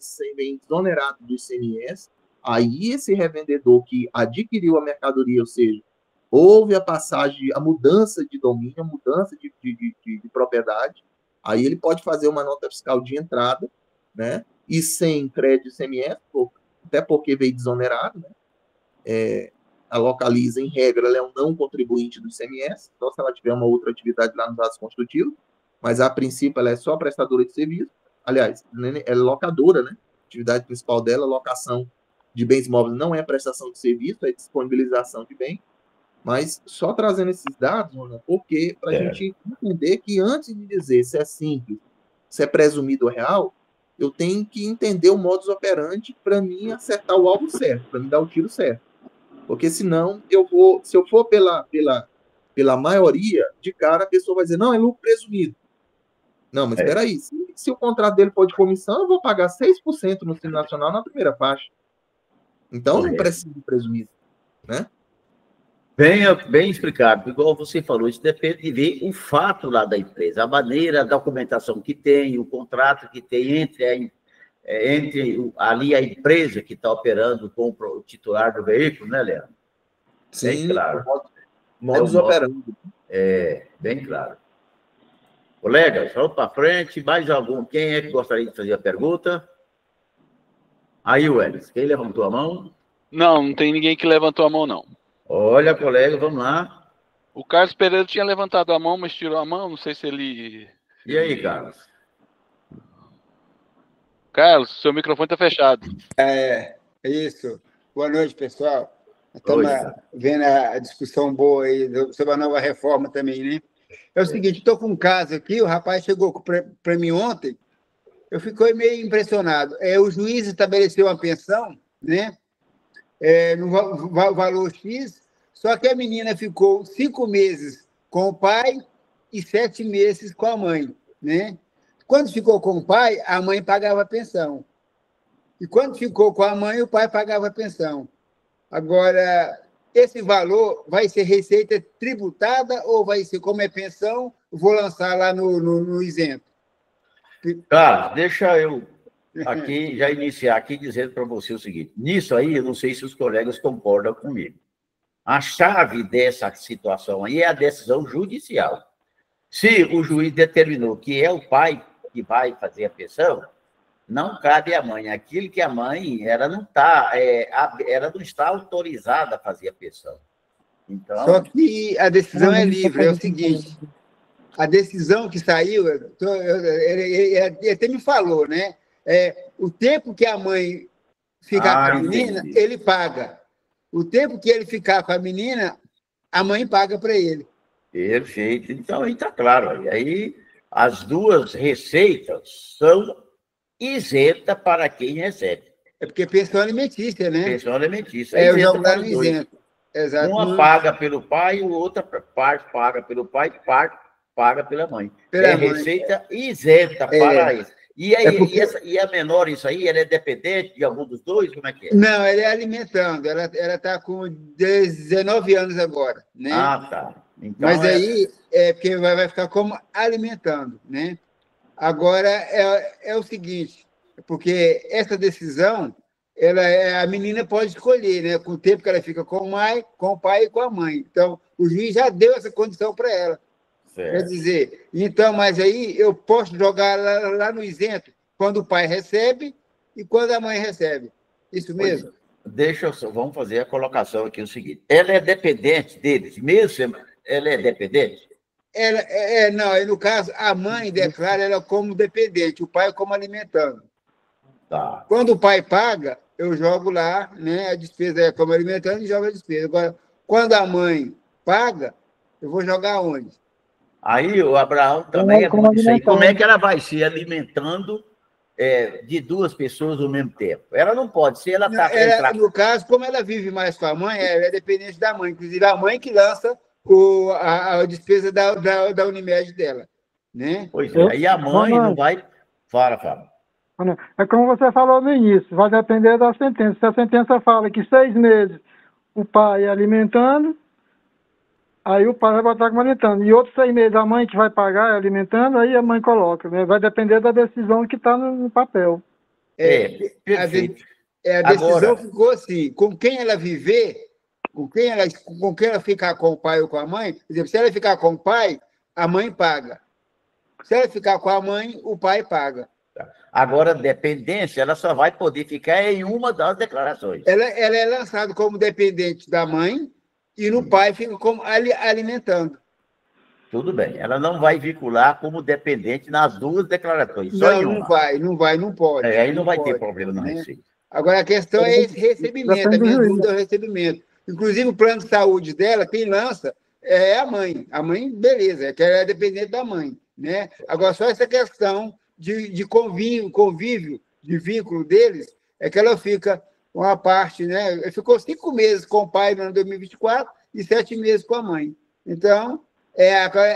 exonerado do ICMS. Aí esse revendedor que adquiriu a mercadoria, ou seja, houve a passagem, a mudança de domínio, a mudança de propriedade, aí ele pode fazer uma nota fiscal de entrada, né? E sem crédito ICMS, até porque veio desonerado, né? A Localiza, em regra, ela é um não contribuinte do ICMS, só se ela tiver uma outra atividade lá nos atos constitutivos, mas a princípio ela é só prestadora de serviço, aliás, ela é locadora, né? A atividade principal dela, locação de bens móveis, não é prestação de serviço, é disponibilização de bem, mas só trazendo esses dados, porque para a gente entender que antes de dizer se é simples, se é presumido ou real, eu tenho que entender o modus operandi para mim acertar o alvo certo, para me dar o tiro certo. Porque senão, se eu for pela maioria, de cara, a pessoa vai dizer, não, é lucro presumido. Não, mas espera aí, se o contrato dele for de comissão, eu vou pagar 6% no Simples Nacional na primeira faixa. Então, não precisa de presumido, né? Bem explicado, igual você falou, isso depende de ver o fato lá da empresa, a maneira, a documentação que tem, o contrato que tem entre ali a empresa que está operando com o titular do veículo, né, Leandro? Sim, bem claro. Modus operandi. Bem claro. Colegas, vamos para frente. Mais algum? Quem é que gostaria de fazer a pergunta? Aí, Welles, quem levantou a mão? Não tem ninguém que levantou a mão, não. Olha, colega, vamos lá. O Carlos Pereira tinha levantado a mão, mas tirou a mão. Não sei se ele... E aí, Carlos? Carlos, seu microfone está fechado. Isso. Boa noite, pessoal. Estamos vendo a discussão boa aí sobre a nova reforma também, né? É o seguinte, estou com um caso aqui, o rapaz chegou para mim ontem, eu fiquei meio impressionado. O juiz estabeleceu uma pensão, né? No valor X, só que a menina ficou 5 meses com o pai e 7 meses com a mãe, né? Quando ficou com o pai, a mãe pagava a pensão. E quando ficou com a mãe, o pai pagava a pensão. Agora, esse valor vai ser receita tributada ou vai ser, como é pensão, vou lançar lá no isento? Cara, deixa eu aqui já iniciar aqui dizendo para você o seguinte. Nisso aí, eu não sei se os colegas concordam comigo. A chave dessa situação aí é a decisão judicial. Se o juiz determinou que é o pai que vai fazer a pensão, não cabe à mãe. Aquilo que a mãe ela não está autorizada a fazer a pensão. Então, só que a decisão é livre. É o seguinte, a decisão que saiu, ele até me falou, né? O tempo que a mãe ficar com a menina, entendi. Ele paga. O tempo que ele ficar com a menina, a mãe paga para ele. Perfeito. Então, aí está claro. Aí, as duas receitas são isentas para quem recebe. É porque pensão alimentícia, né? Pensão alimentícia. Eu jogo lá no isento. Exato. Uma paga pelo pai, a outra parte paga pelo pai, parte paga pela mãe. Receita isenta para isso. E, aí, e a menor, isso aí, ela é dependente de algum dos dois? Como é que é? Não, ela é alimentando. Ela está com 19 anos agora, né? Ah, tá. Então, mas aí porque vai ficar como alimentando, né? Agora, é o seguinte, porque essa decisão, a menina pode escolher, né? Com o tempo que ela fica com o pai e com a mãe. Então, o juiz já deu essa condição para ela. Certo. Quer dizer, então, mas aí eu posso jogar lá no isento quando o pai recebe e quando a mãe recebe. Isso mesmo? Vamos fazer a colocação aqui o seguinte. Ela é dependente deles, mesmo ela é dependente? Não, no caso, a mãe declara ela como dependente, o pai como alimentando. Tá. Quando o pai paga, eu jogo lá, né? A despesa é como alimentando e jogo a despesa. Agora, quando a mãe paga, eu vou jogar onde? Aí o Abraão também isso aí. Como é que ela vai se alimentando de duas pessoas ao mesmo tempo? Ela não pode ser, ela está... No caso, como ela vive mais com a mãe, ela é dependente da mãe. Inclusive, a mãe que lança a despesa da Unimed dela. Né? Pois é, aí a mãe não vai... Fala. É como você falou no início, vai depender da sentença. Se a sentença fala que 6 meses o pai alimentando, aí o pai vai botar como alimentando. E outros 6 meses a mãe que vai pagar alimentando, aí a mãe coloca. Né? Vai depender da decisão que está no papel. Perfeito. A decisão agora ficou assim, com quem ela viver, com quem ela ficar com o pai ou com a mãe, por exemplo, se ela ficar com o pai, a mãe paga. Se ela ficar com a mãe, o pai paga. Agora, dependência, ela só vai poder ficar em uma das declarações. Ela é lançada como dependente da mãe e no pai fica como alimentando. Tudo bem. Ela não vai vincular como dependente nas duas declarações. Só em uma. Não pode. Aí não vai ter problema na receita. Agora, a questão é esse recebimento, a minha dúvida é o recebimento. Inclusive, o plano de saúde dela, quem lança é a mãe. A mãe, beleza, que ela é dependente da mãe. Né? Agora, só essa questão de convívio, de vínculo deles, é que ela fica uma parte, né? Ficou 5 meses com o pai no ano 2024 e 7 meses com a mãe. Então,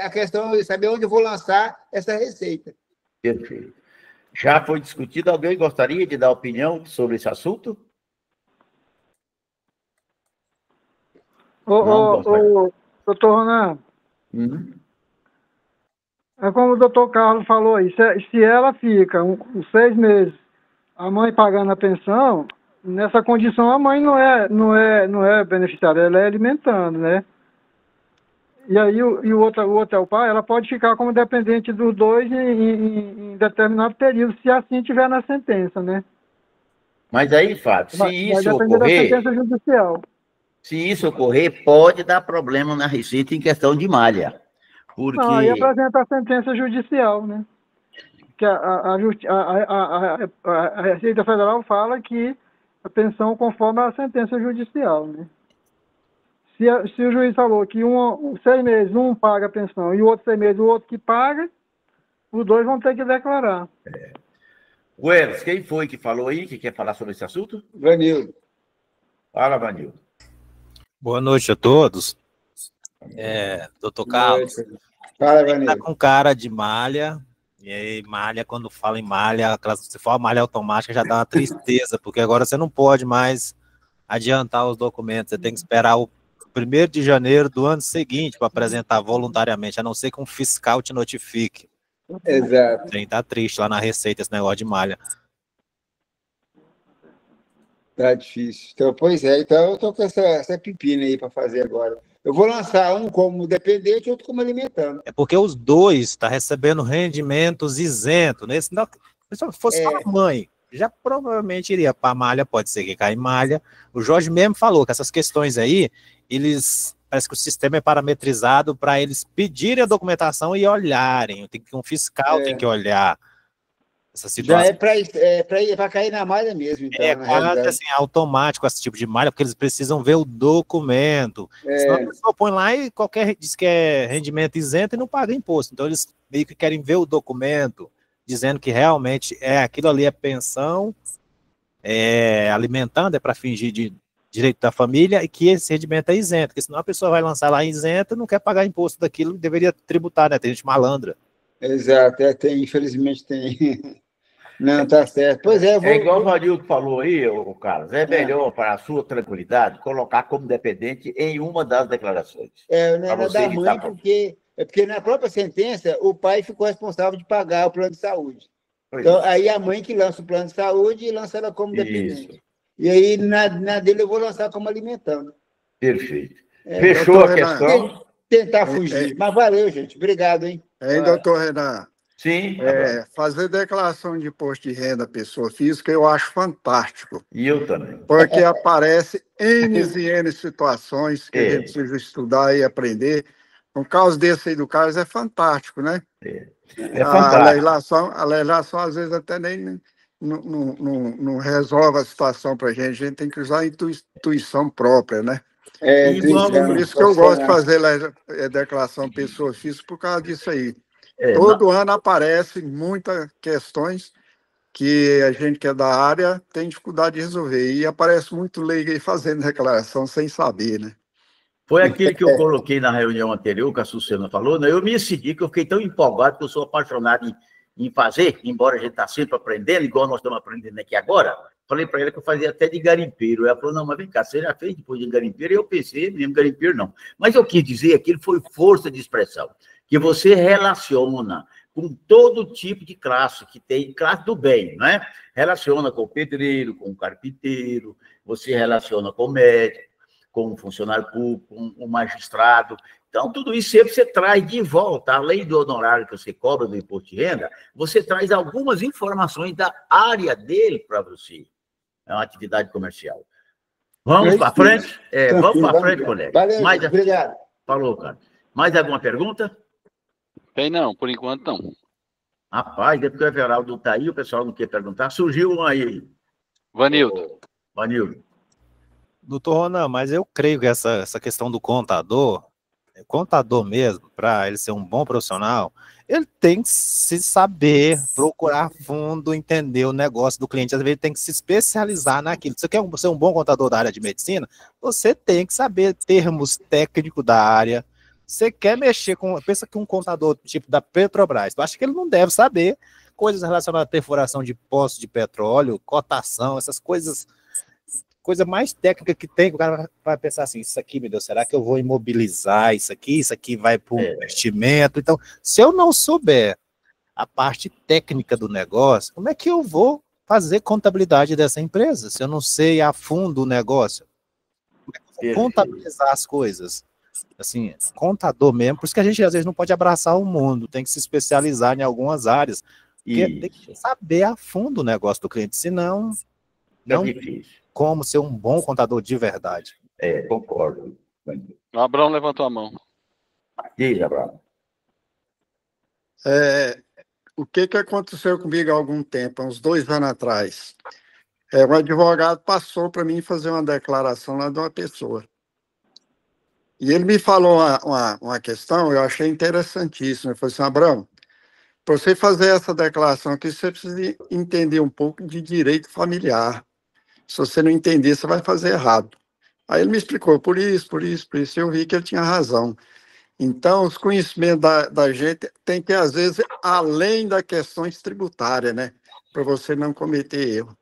a questão é saber onde eu vou lançar essa receita. Perfeito. Já foi discutido? Alguém gostaria de dar opinião sobre esse assunto? Doutor Ronan, é como o doutor Carlos falou aí, se ela fica uns 6 meses, a mãe pagando a pensão, nessa condição a mãe não é beneficiária, ela é alimentando, né? E aí o outro é o pai, ela pode ficar como dependente dos dois em determinado período, se assim tiver na sentença, né? Mas aí, Fábio, Vai depender da sentença judicial. Se isso ocorrer, pode dar problema na Receita em questão de malha. Porque... Não, aí apresenta a sentença judicial, né? Que a Receita Federal fala que a pensão conforme a sentença judicial, né? Se o juiz falou que 6 meses um paga a pensão e o outro 6 meses o outro que paga, os dois vão ter que declarar. Welles, quem foi que falou aí, que quer falar sobre esse assunto? Vanildo. Fala, Vanildo. Boa noite a todos. Doutor Carlos. Fala, Vanildo. Tá com cara de malha, e aí malha, quando fala em malha, se for a malha automática já dá uma tristeza, porque agora você não pode mais adiantar os documentos, você tem que esperar o 1º de janeiro do ano seguinte para apresentar voluntariamente, a não ser que um fiscal te notifique. Exato. Tem, tá triste lá na Receita esse negócio de malha. Tá difícil. Então, pois é, então eu tô com essa pepina aí para fazer agora. Eu vou lançar um como dependente e outro como alimentando. É porque os dois estão recebendo rendimentos isentos. Se fosse só a mãe, já provavelmente iria para a malha, pode ser que caia em malha. O Jorge mesmo falou que essas questões aí, parece que o sistema é parametrizado para eles pedirem a documentação e olharem. Um fiscal tem que olhar essa situação. Já é para cair na malha mesmo. Então, é quase assim, automático esse tipo de malha, porque eles precisam ver o documento. Senão a pessoa põe lá e diz que é rendimento isento e não paga imposto. Então eles meio que querem ver o documento, dizendo que realmente aquilo ali é pensão, alimentando, é para fingir de direito da família, e que esse rendimento é isento, porque senão a pessoa vai lançar lá isento e não quer pagar imposto daquilo, deveria tributar, né? Tem gente malandra. Exato, infelizmente tem. Não, tá certo. Pois é, igual o Vanildo falou aí, Carlos, é melhor, para a sua tranquilidade, colocar como dependente em uma das declarações. Não é da mãe, porque na própria sentença o pai ficou responsável de pagar o plano de saúde. Então, aí a mãe que lança o plano de saúde e lança ela como dependente. E aí, na dele, eu vou lançar como alimentando. Perfeito. Fechou a questão. Tentar fugir. Mas valeu, gente. Obrigado, hein? Doutor Renan. Sim. Fazer declaração de imposto de renda à pessoa física eu acho fantástico. E eu também. Porque aparece N e N situações que a gente precisa estudar e aprender. Um caso desse aí do Carlos é fantástico, né? Fantástico. A legislação, às vezes, até nem não resolve a situação para a gente tem que usar a intuição própria, né? Por isso que eu gosto de fazer declaração pessoa física por causa disso aí. Todo ano aparecem muitas questões que a gente que é da área tem dificuldade de resolver. E aparece muito leigo aí fazendo declaração sem saber, né? Foi aquele que eu coloquei na reunião anterior, que a Sucena falou, né? Eu me segui, que eu fiquei tão empolgado que eu sou apaixonado em fazer, embora a gente está sempre aprendendo, igual nós estamos aprendendo aqui agora. Falei para ele que eu fazia até de garimpeiro. Ela falou, não, mas vem cá, você já fez depois de garimpeiro? Eu pensei, mesmo garimpeiro não. Mas eu quis dizer que ele foi força de expressão, que você relaciona com todo tipo de classe, que tem classe do bem, né? Relaciona com o pedreiro, com o carpinteiro, você relaciona com o médico, com o funcionário público, com o magistrado. Então, tudo isso sempre você traz de volta, além do honorário que você cobra do imposto de renda, você traz algumas informações da área dele para você. É uma atividade comercial. Vamos para frente? Vamos para frente, colega. Valeu, obrigado. Falou, cara. Mais alguma pergunta? Tem não, por enquanto não. Rapaz, depois que o Everaldo está aí, o pessoal não quer perguntar. Surgiu um aí. Vanildo. Doutor Ronan, mas eu creio que essa questão do contador mesmo, para ele ser um bom profissional, ele tem que se saber, procurar fundo, entender o negócio do cliente, às vezes ele tem que se especializar naquilo. Você quer ser um bom contador da área de medicina? Você tem que saber termos técnicos da área. Você quer mexer com... Pensa que um contador tipo da Petrobras, tu acha que ele não deve saber coisas relacionadas à perfuração de poços de petróleo, cotação, essas coisa mais técnica que tem, o cara vai pensar assim, isso aqui, meu Deus, será que eu vou imobilizar isso aqui vai para um investimento? Então, se eu não souber a parte técnica do negócio, como é que eu vou fazer contabilidade dessa empresa, se eu não sei a fundo o negócio? Como é que eu vou contabilizar as coisas? assim, contador mesmo, por isso que a gente às vezes não pode abraçar o mundo, tem que se especializar em algumas áreas, porque tem que saber a fundo o negócio do cliente, senão não tem como ser um bom contador de verdade. Concordo. O Abraão levantou a mão. Diz, Abraão. O que aconteceu comigo há algum tempo, há uns 2 anos atrás? Um advogado passou para mim fazer uma declaração lá de uma pessoa. E ele me falou uma questão, eu achei interessantíssima. Ele falou assim, Abraão, para você fazer essa declaração aqui, você precisa entender um pouco de direito familiar. Se você não entender, você vai fazer errado. Aí ele me explicou, por isso, eu vi que ele tinha razão. Então, os conhecimentos da gente tem que, às vezes, além das questões tributárias, né? Para você não cometer erro.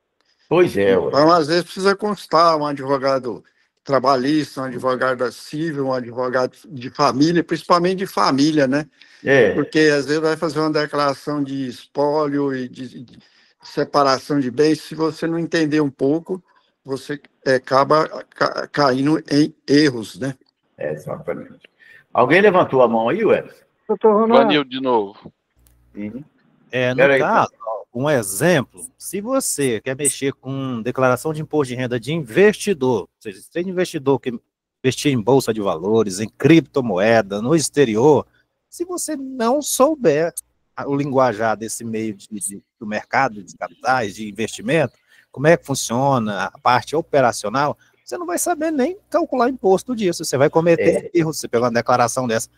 Pois é. Então, às vezes, precisa constar um advogado trabalhista, um advogado civil, um advogado de família, principalmente de família, né? Porque, às vezes, vai fazer uma declaração de espólio e de separação de bens. Se você não entender um pouco, você acaba caindo em erros, né? Exatamente. Alguém levantou a mão aí, Wes? Vanildo de novo. No caso, um exemplo, se você quer mexer com declaração de imposto de renda de investidor, ou seja, se tem investidor que investir em bolsa de valores, em criptomoeda, no exterior, se você não souber o linguajar desse meio do mercado de capitais, de investimento, como é que funciona a parte operacional, você não vai saber nem calcular imposto disso, você vai cometer erros, você pega uma declaração dessa.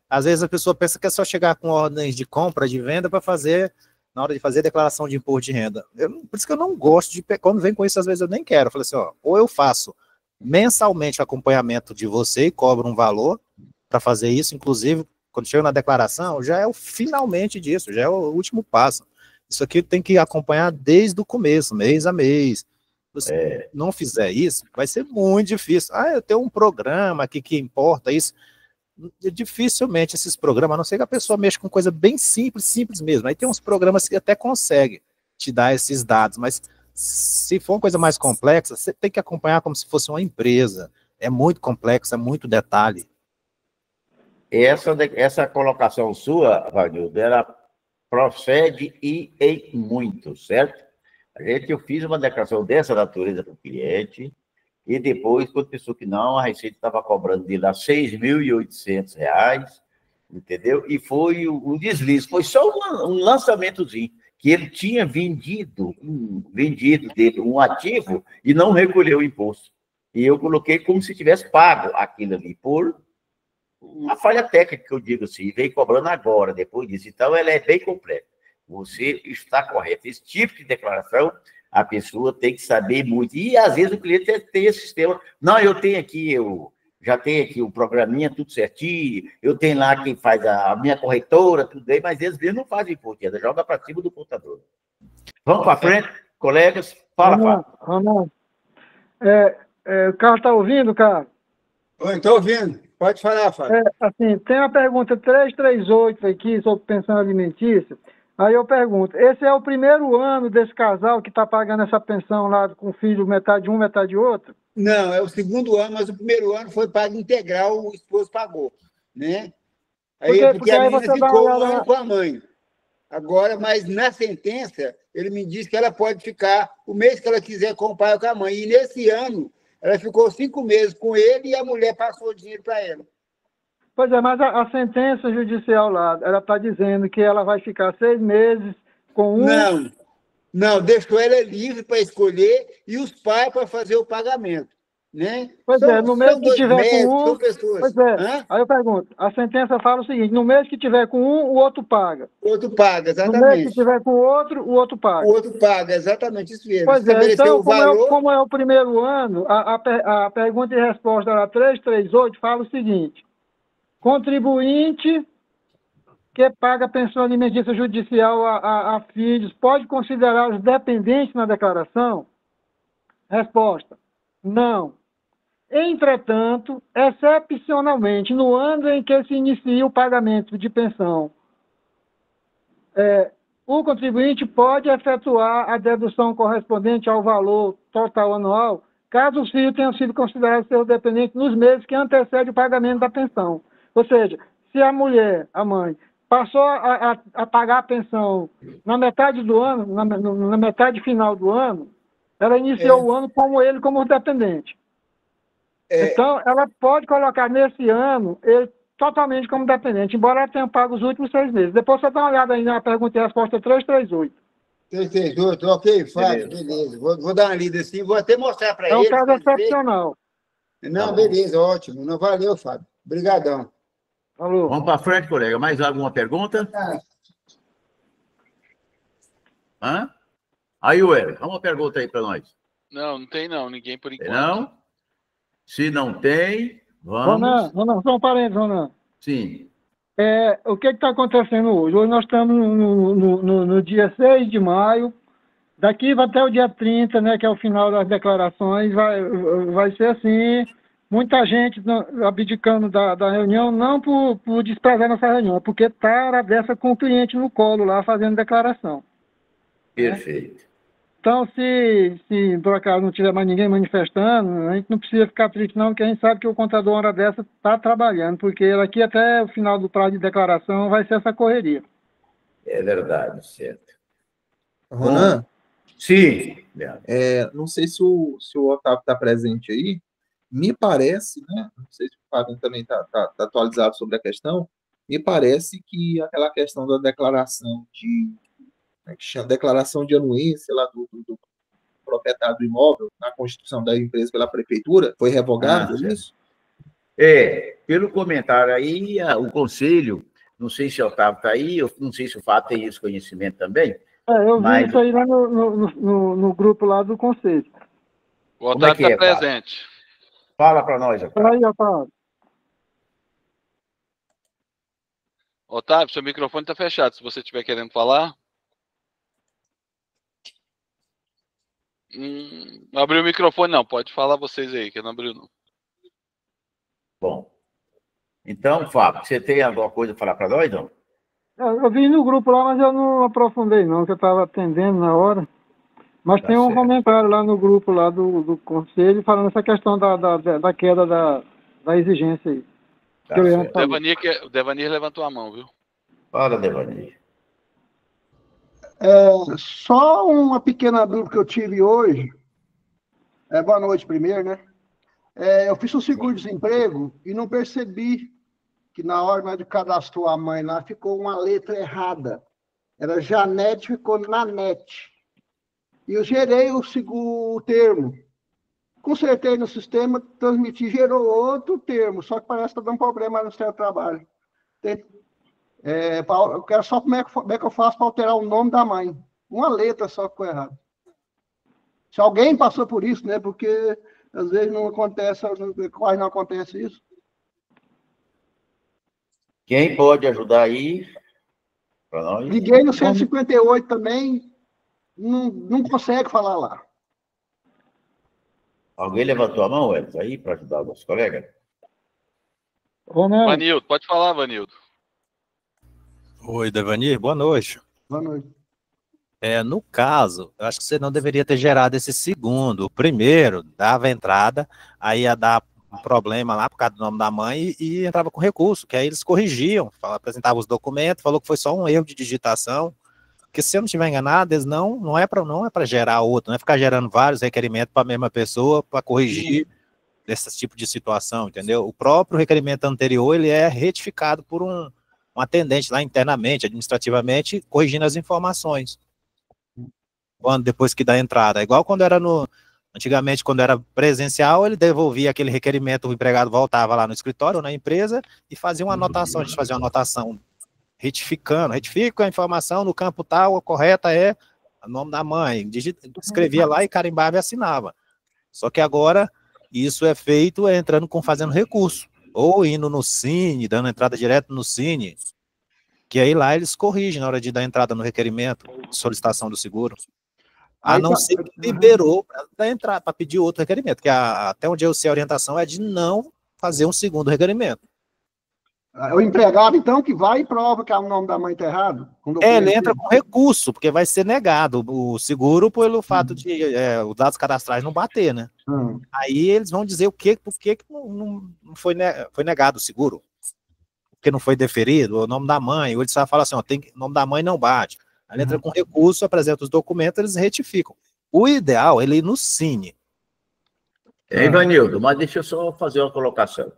Às vezes a pessoa pensa que é só chegar com ordens de compra, de venda, para fazer, na hora de fazer declaração de imposto de renda. Por isso que eu não gosto de, quando vem com isso, às vezes eu nem quero. Eu falei assim, ou eu faço mensalmente o acompanhamento de você e cobro um valor para fazer isso, inclusive, quando chega na declaração, já é o finalmente disso, já é o último passo. Isso aqui tem que acompanhar desde o começo, mês a mês. Se você não fizer isso, vai ser muito difícil. Eu tenho um programa aqui que importa isso. Dificilmente esses programas, a não ser que a pessoa mexa com coisa bem simples mesmo. Aí tem uns programas que até conseguem te dar esses dados, mas se for uma coisa mais complexa, você tem que acompanhar como se fosse uma empresa. É muito complexo, é muito detalhe. Essa colocação sua, Vanildo, ela procede e em muito, certo? Eu fiz uma declaração dessa natureza para o cliente, e depois, quando pensou que não, a Receita estava cobrando dele lá R$6.800, entendeu? E foi um deslize, foi só um lançamentozinho, que ele tinha vendido dele um ativo e não recolheu o imposto. E eu coloquei como se tivesse pago aquilo ali, por uma falha técnica, que eu digo assim, e veio cobrando agora, depois disso. Então, ela é bem completa. Você está correto. Esse tipo de declaração, a pessoa tem que saber muito. E, às vezes, o cliente tem esse sistema. Não, eu já tenho aqui o programinha, tudo certinho, eu tenho lá quem faz a minha corretora, tudo bem, mas eles mesmo não fazem imposto, joga para cima do contador. Vamos para frente, colegas. Fala. Ramon. O Carlos está ouvindo, cara? Oi, estou ouvindo. Pode falar, Fábio. Assim, tem a pergunta 338 aqui sobre pensão alimentícia. Aí eu pergunto, esse é o primeiro ano desse casal que está pagando essa pensão lá com o filho, metade de um, metade de outro? Não, é o segundo ano, mas o primeiro ano foi pago integral, o esposo pagou, né? Porque a menina ficou um ano com a mãe. Agora, mas na sentença, ele me disse que ela pode ficar o mês que ela quiser com o pai ou com a mãe. E nesse ano, ela ficou 5 meses com ele e a mulher passou o dinheiro para ela. Pois é, mas a sentença judicial lá, ela está dizendo que ela vai ficar 6 meses com um... Não, deixou ela livre para escolher e os pais para fazer o pagamento, né? Pois no mês que tiver com um... São pessoas. Aí eu pergunto, a sentença fala o seguinte, no mês que tiver com um, o outro paga. O outro paga, exatamente. No mês que tiver com o outro paga. O outro paga, exatamente, isso mesmo. Pois então, como é o primeiro ano, a pergunta e resposta da 338 fala o seguinte, contribuinte que paga pensão alimentícia judicial a filhos pode considerar os dependentes na declaração? Resposta, não. Entretanto, excepcionalmente, no ano em que se inicia o pagamento de pensão, o contribuinte pode efetuar a dedução correspondente ao valor total anual caso os filhos tenham sido considerados seus dependentes nos meses que antecedem o pagamento da pensão. Ou seja, se a mulher, a mãe, passou a pagar a pensão na metade do ano, na metade final do ano, ela iniciou o ano como ele, como dependente. Então, ela pode colocar nesse ano ele totalmente como dependente, embora ela tenha pago os últimos 6 meses. Depois você dá uma olhada aí na pergunta e resposta 338. 338, ok, Fábio, beleza. Vou dar uma lida assim, vou até mostrar para ele. É um caso excepcional. Não, beleza, ótimo. Não, valeu, Fábio. Obrigadão. Falou. Vamos para frente, colega. Mais alguma pergunta? Hã? Aí, Ué, uma pergunta aí para nós. Não tem não, ninguém por enquanto. Não? Se não tem, vamos... Ronan, só um parênteses, Ronan. Sim. O que está acontecendo hoje? Hoje nós estamos no dia 6 de maio, daqui até o dia 30, né, que é o final das declarações, vai ser assim, muita gente abdicando da reunião, não por desprezar nossa reunião, é porque está dessa com o cliente no colo lá, fazendo declaração. Perfeito. Né? Então, se por acaso não tiver mais ninguém manifestando, a gente não precisa ficar triste não, porque a gente sabe que o contador, uma hora dessa, está trabalhando, porque daqui até o final do prazo de declaração vai ser essa correria. É verdade, certo. Ronan? Sim. Não sei se o Otávio está presente aí, me parece, né? Não sei se o Fábio também está atualizado sobre a questão, me parece que aquela questão da declaração declaração de anuência lá do proprietário do imóvel na constituição da empresa pela prefeitura foi revogado, é isso? Pelo comentário aí, o conselho, não sei se o Otávio está aí, eu não sei se o Fábio tem esse conhecimento também. Eu vi isso aí lá no grupo lá do conselho. O Otávio está presente. Fala para nós, Otávio. Aí, Otávio. Otávio, seu microfone está fechado, se você estiver querendo falar. Não abriu o microfone, não. Pode falar vocês aí, que não abriu, não. Bom. Então, Fábio, você tem alguma coisa para falar para nós, não? Eu vi no grupo lá, mas eu não aprofundei, não, que eu estava atendendo na hora. Mas tem um comentário lá no grupo lá do conselho falando essa questão da queda da exigência aí. O Devanir levantou a mão, viu? Fala, Devanir. Só uma pequena dúvida que eu tive hoje. Boa noite primeiro, né? Eu fiz o seguro-desemprego e não percebi que na hora de cadastrar a mãe lá ficou uma letra errada. Era Janete, ficou Nanete. E eu gerei o termo. Consertei no sistema, transmiti, gerou outro termo, só que parece que está dando problema no seu trabalho. Eu quero só como é que eu faço para alterar o nome da mãe. Uma letra só ficou errada. Se alguém passou por isso, né? Porque às vezes não acontece, quase não acontece isso. Quem pode ajudar aí? Para nós? Liguei no 158 também, não consegue falar lá. Alguém levantou a mão, Edson, aí, para ajudar o nosso colega? Vanildo, pode falar, Vanildo. Oi, Devanir, boa noite. Boa noite. No caso, eu acho que você não deveria ter gerado esse segundo. O primeiro dava entrada, aí ia dar um problema lá por causa do nome da mãe e entrava com recurso, que aí eles corrigiam, apresentavam os documentos, falou que foi só um erro de digitação, porque se eu não estiver enganado, eles não é para gerar outro, não é ficar gerando vários requerimentos para a mesma pessoa para corrigir esse tipo de situação, entendeu? O próprio requerimento anterior, ele é retificado por um atendente lá internamente, administrativamente, corrigindo as informações. Depois que dá a entrada. É igual quando era antigamente, quando era presencial, ele devolvia aquele requerimento, o empregado voltava lá no escritório ou na empresa e fazia uma anotação, a gente fazia uma anotação retifica a informação no campo tal, a correta é o nome da mãe, escrevia lá e carimbava e assinava. Só que agora isso é feito fazendo recurso, ou indo no Cine, dando entrada direto no Cine, que aí lá eles corrigem na hora de dar entrada no requerimento de solicitação do seguro. A não ser que liberou para entrar, para pedir outro requerimento, que até onde eu sei a orientação é de não fazer um segundo requerimento. O empregado, então, que vai e prova que o nome da mãe está errado? Ele entra com recurso, porque vai ser negado o seguro pelo fato de os dados cadastrais não bater, né? Aí eles vão dizer por que não foi negado o seguro. Porque não foi deferido, o nome da mãe, ou eles só falam assim, o nome da mãe não bate. Aí ele entra com recurso, apresenta os documentos, eles retificam. O ideal é ele ir no Cine. Ivanildo, mas deixa eu só fazer uma colocação.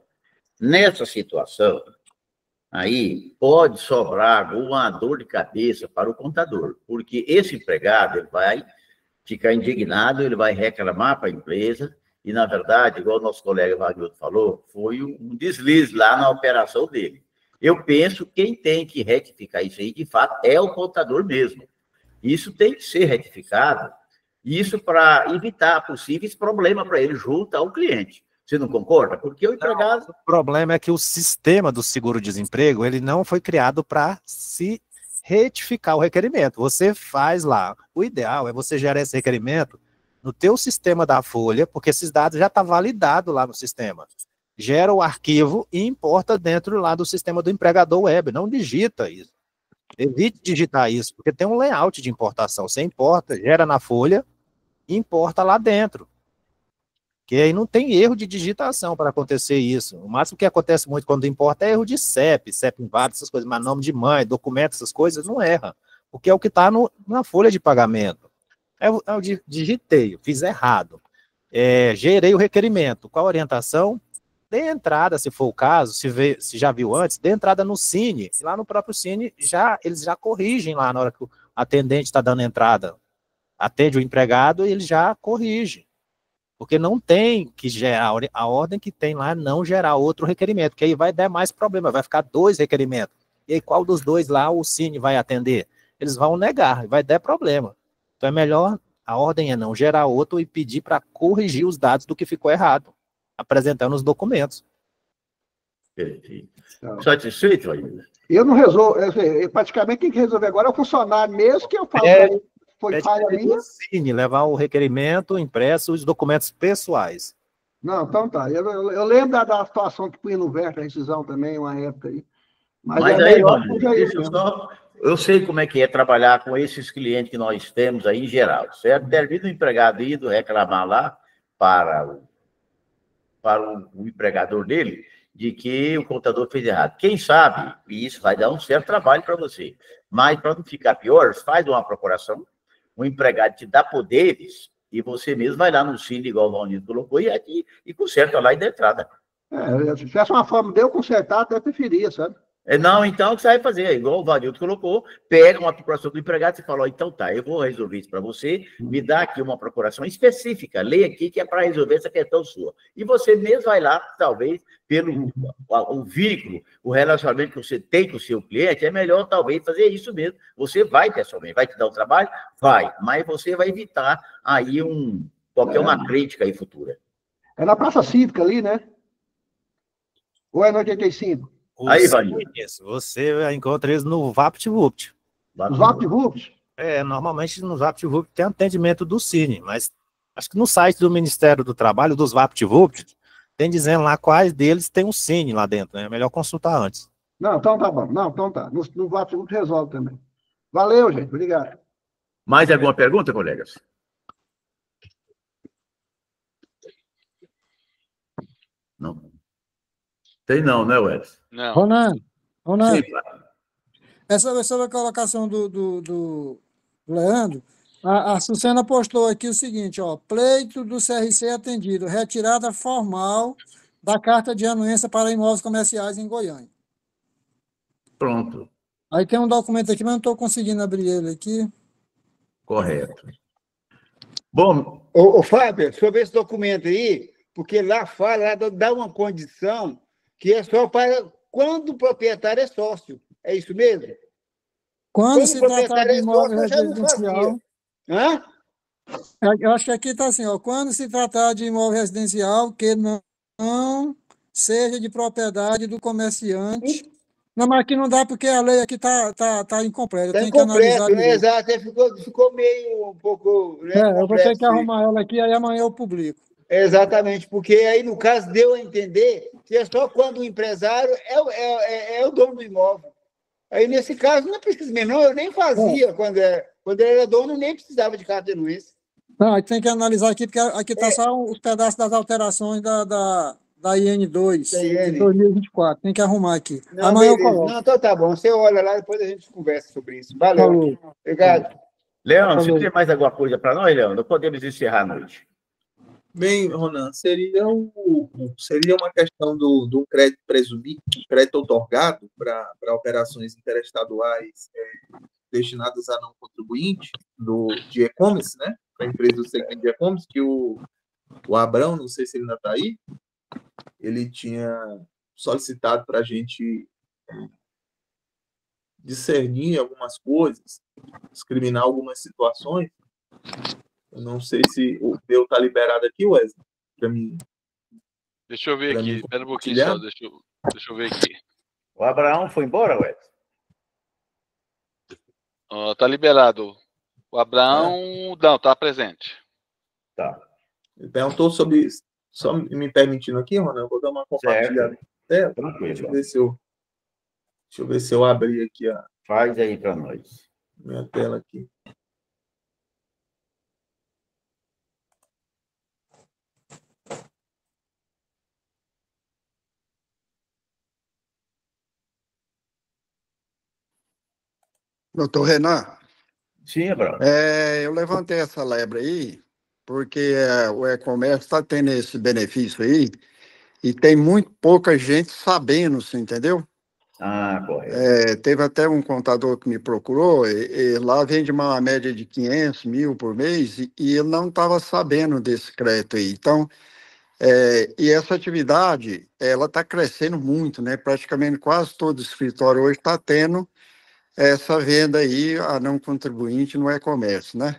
Nessa situação, aí pode sobrar alguma dor de cabeça para o contador, porque esse empregado ele vai ficar indignado, ele vai reclamar para a empresa, e, na verdade, igual o nosso colega Ivanildo falou, foi um deslize lá na operação dele. Eu penso que quem tem que retificar isso aí, de fato, é o contador mesmo. Isso tem que ser retificado, isso para evitar possíveis problemas para ele junto ao cliente. Você não concorda? Porque o empregado... O problema é que o sistema do seguro-desemprego, ele não foi criado para se retificar o requerimento. Você faz lá. O ideal é você gerar esse requerimento no teu sistema da Folha, porque esses dados já estão validados lá no sistema. Gera o arquivo e importa dentro lá do sistema do empregador web. Não digita isso. Evite digitar isso, porque tem um layout de importação. Você importa, gera na Folha e importa lá dentro. Que aí não tem erro de digitação para acontecer isso. O máximo que acontece muito quando importa é erro de CEP inválido, essas coisas, mas nome de mãe, documento, essas coisas, não erra. Porque é o que está na folha de pagamento. Eu digitei, fiz errado. Gerei o requerimento. Qual a orientação? Dê entrada, se for o caso, se já viu antes, dê entrada no Cine. Lá no próprio Cine, eles já corrigem lá na hora que o atendente está dando entrada. Atende o empregado e ele já corrige. Porque não tem que gerar, a ordem que tem lá é não gerar outro requerimento, que aí vai dar mais problema, vai ficar 2 requerimentos. E aí qual dos 2 lá o Cine vai atender? Eles vão negar, vai dar problema. Então é melhor, a ordem é não gerar outro e pedir para corrigir os dados do que ficou errado, apresentando os documentos. Satisfeito ainda? Eu não resolvo, praticamente quem tem que resolver agora é o funcionário mesmo, que eu falo para ele. Foi falha minha? Sim, levar o requerimento impresso, os documentos pessoais. Não, então tá. Eu lembro da situação que punha no Verta, a rescisão também, uma época aí. Mas aí, mano, eu sei como é que é trabalhar com esses clientes que nós temos aí em geral, certo? Termina o empregado indo reclamar lá para o empregador dele de que o contador fez errado. Quem sabe, e isso vai dar um certo trabalho para você, mas para não ficar pior, faz uma procuração, o empregado te dá poderes e você mesmo vai lá no Cine, igual o Valnito colocou, e conserta lá e dá entrada. Se tivesse uma forma de eu consertar, até preferia, sabe? Não, então o que você vai fazer? Igual o Valnito colocou, pega uma procuração do empregado e fala, então tá, eu vou resolver isso para você, me dá aqui uma procuração específica, leia aqui que é para resolver essa questão sua. E você mesmo vai lá, talvez, pelo o vínculo, o relacionamento que você tem com o seu cliente, é melhor talvez fazer isso mesmo. Você vai pessoalmente, vai te dar um trabalho? Vai, mas você vai evitar aí qualquer uma crítica aí futura. É na Praça Cívica ali, né? Ou é no 85? Aí, Vanil. Você encontra eles no VaptVupt. Nos VaptVupt? Normalmente no VaptVupt tem atendimento do Cine, mas acho que no site do Ministério do Trabalho, dos VaptVupt, tem dizendo lá quais deles tem um Cine lá dentro, né? É melhor consultar antes. Não, então tá bom. Não, então tá. No VaptVupt resolve também. Valeu, gente. Obrigado. Mais alguma pergunta, colegas? Não. Tem não, né, Wes? Não. Ronan, Sim, sobre a colocação do Leandro, a Sucena postou aqui o seguinte, ó, pleito do CRC atendido, retirada formal da carta de anuência para imóveis comerciais em Goiânia. Pronto. Aí tem um documento aqui, mas não estou conseguindo abrir ele aqui. Correto. Bom... Ô, Fábio, sobre esse documento aí, porque lá fala, lá dá uma condição que é só para quando o proprietário é sócio. É isso mesmo? Quando se tratar de imóvel residencial... Hã? Eu acho que aqui está assim, ó, quando se tratar de imóvel residencial que não seja de propriedade do comerciante... Não, mas aqui não dá porque a lei aqui está incompleta. Está incompleta, né? Exato. Ficou meio um pouco... Né, eu vou ter que arrumar ela aqui, aí amanhã eu publico. Exatamente, porque aí, no caso, deu a entender que é só quando o empresário é o dono do imóvel. Aí, nesse caso, não precisa mesmo, não. Eu nem fazia quando ele era dono, nem precisava de carta de anuência. Não, tem que analisar aqui, porque aqui está só os pedaços das alterações da IN2 de 2024. Tem que arrumar aqui. Não, amanhã beleza. eu coloco. Não, então tá bom. Você olha lá, depois a gente conversa sobre isso. Valeu. Falou. Obrigado. Leandro, se tem mais alguma coisa para nós, Leandro, podemos encerrar a noite. Bem, Ronan, seria uma questão do crédito presumido, crédito otorgado para operações interestaduais destinadas a não contribuinte de e-commerce, né? Para empresas do segmento de e-commerce, que o Abrão, não sei se ele ainda está aí, ele tinha solicitado para a gente discernir algumas coisas, discriminar algumas situações. Eu não sei se o meu está liberado aqui, Wesley, para mim. Deixa eu ver aqui, espera um pouquinho só, deixa eu ver aqui. O Abraão foi embora, Wesley? Tá liberado. O Abraão, não, tá presente. Tá. Ele perguntou sobre, só me permitindo aqui, Ronan, eu vou dar uma compartilhada na tela. Deixa eu ver se eu abri aqui Faz aí para nós. Minha tela aqui. Doutor Renan? Sim, Abraão. Eu levantei essa lebre aí, porque o e-commerce está tendo esse benefício aí, e tem muito pouca gente sabendo, você entendeu? Correto. Teve até um contador que me procurou, e lá vende uma média de 500 mil por mês, e ele não estava sabendo desse crédito aí. Então, e essa atividade, ela está crescendo muito, né? Praticamente quase todo escritório hoje está tendo essa venda aí a não contribuinte no e-commerce, né?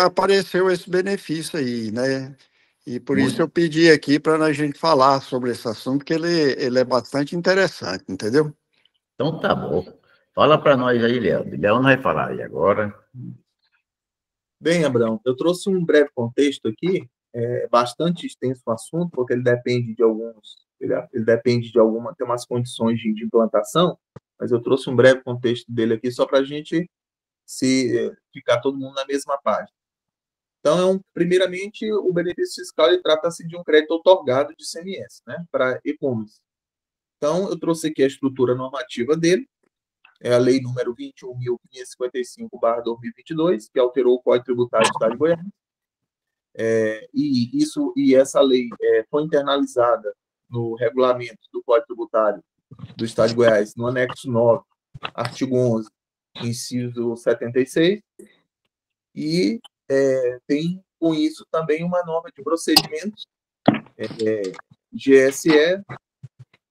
Apareceu esse benefício aí, né? E por isso eu pedi aqui para a gente falar sobre esse assunto, porque ele é bastante interessante, entendeu? Então tá bom. Fala para nós aí, Leandro. Leandro vai falar aí agora. Bem, Abraão, eu trouxe um breve contexto aqui, bastante extenso o assunto, porque ele depende de tem umas condições de implantação, mas eu trouxe um breve contexto dele aqui só para a gente ficar todo mundo na mesma página. Então, primeiramente, o benefício fiscal trata-se de um crédito otorgado de ICMS, né, para e-commerce. Então, eu trouxe aqui a estrutura normativa dele, é a Lei número 21.555/2022, que alterou o Código Tributário do Estado de Goiás. E essa lei foi internalizada no regulamento do Código Tributário do Estado de Goiás, no anexo 9, artigo 11, inciso 76, e tem, com isso, também uma norma de procedimentos, GSE,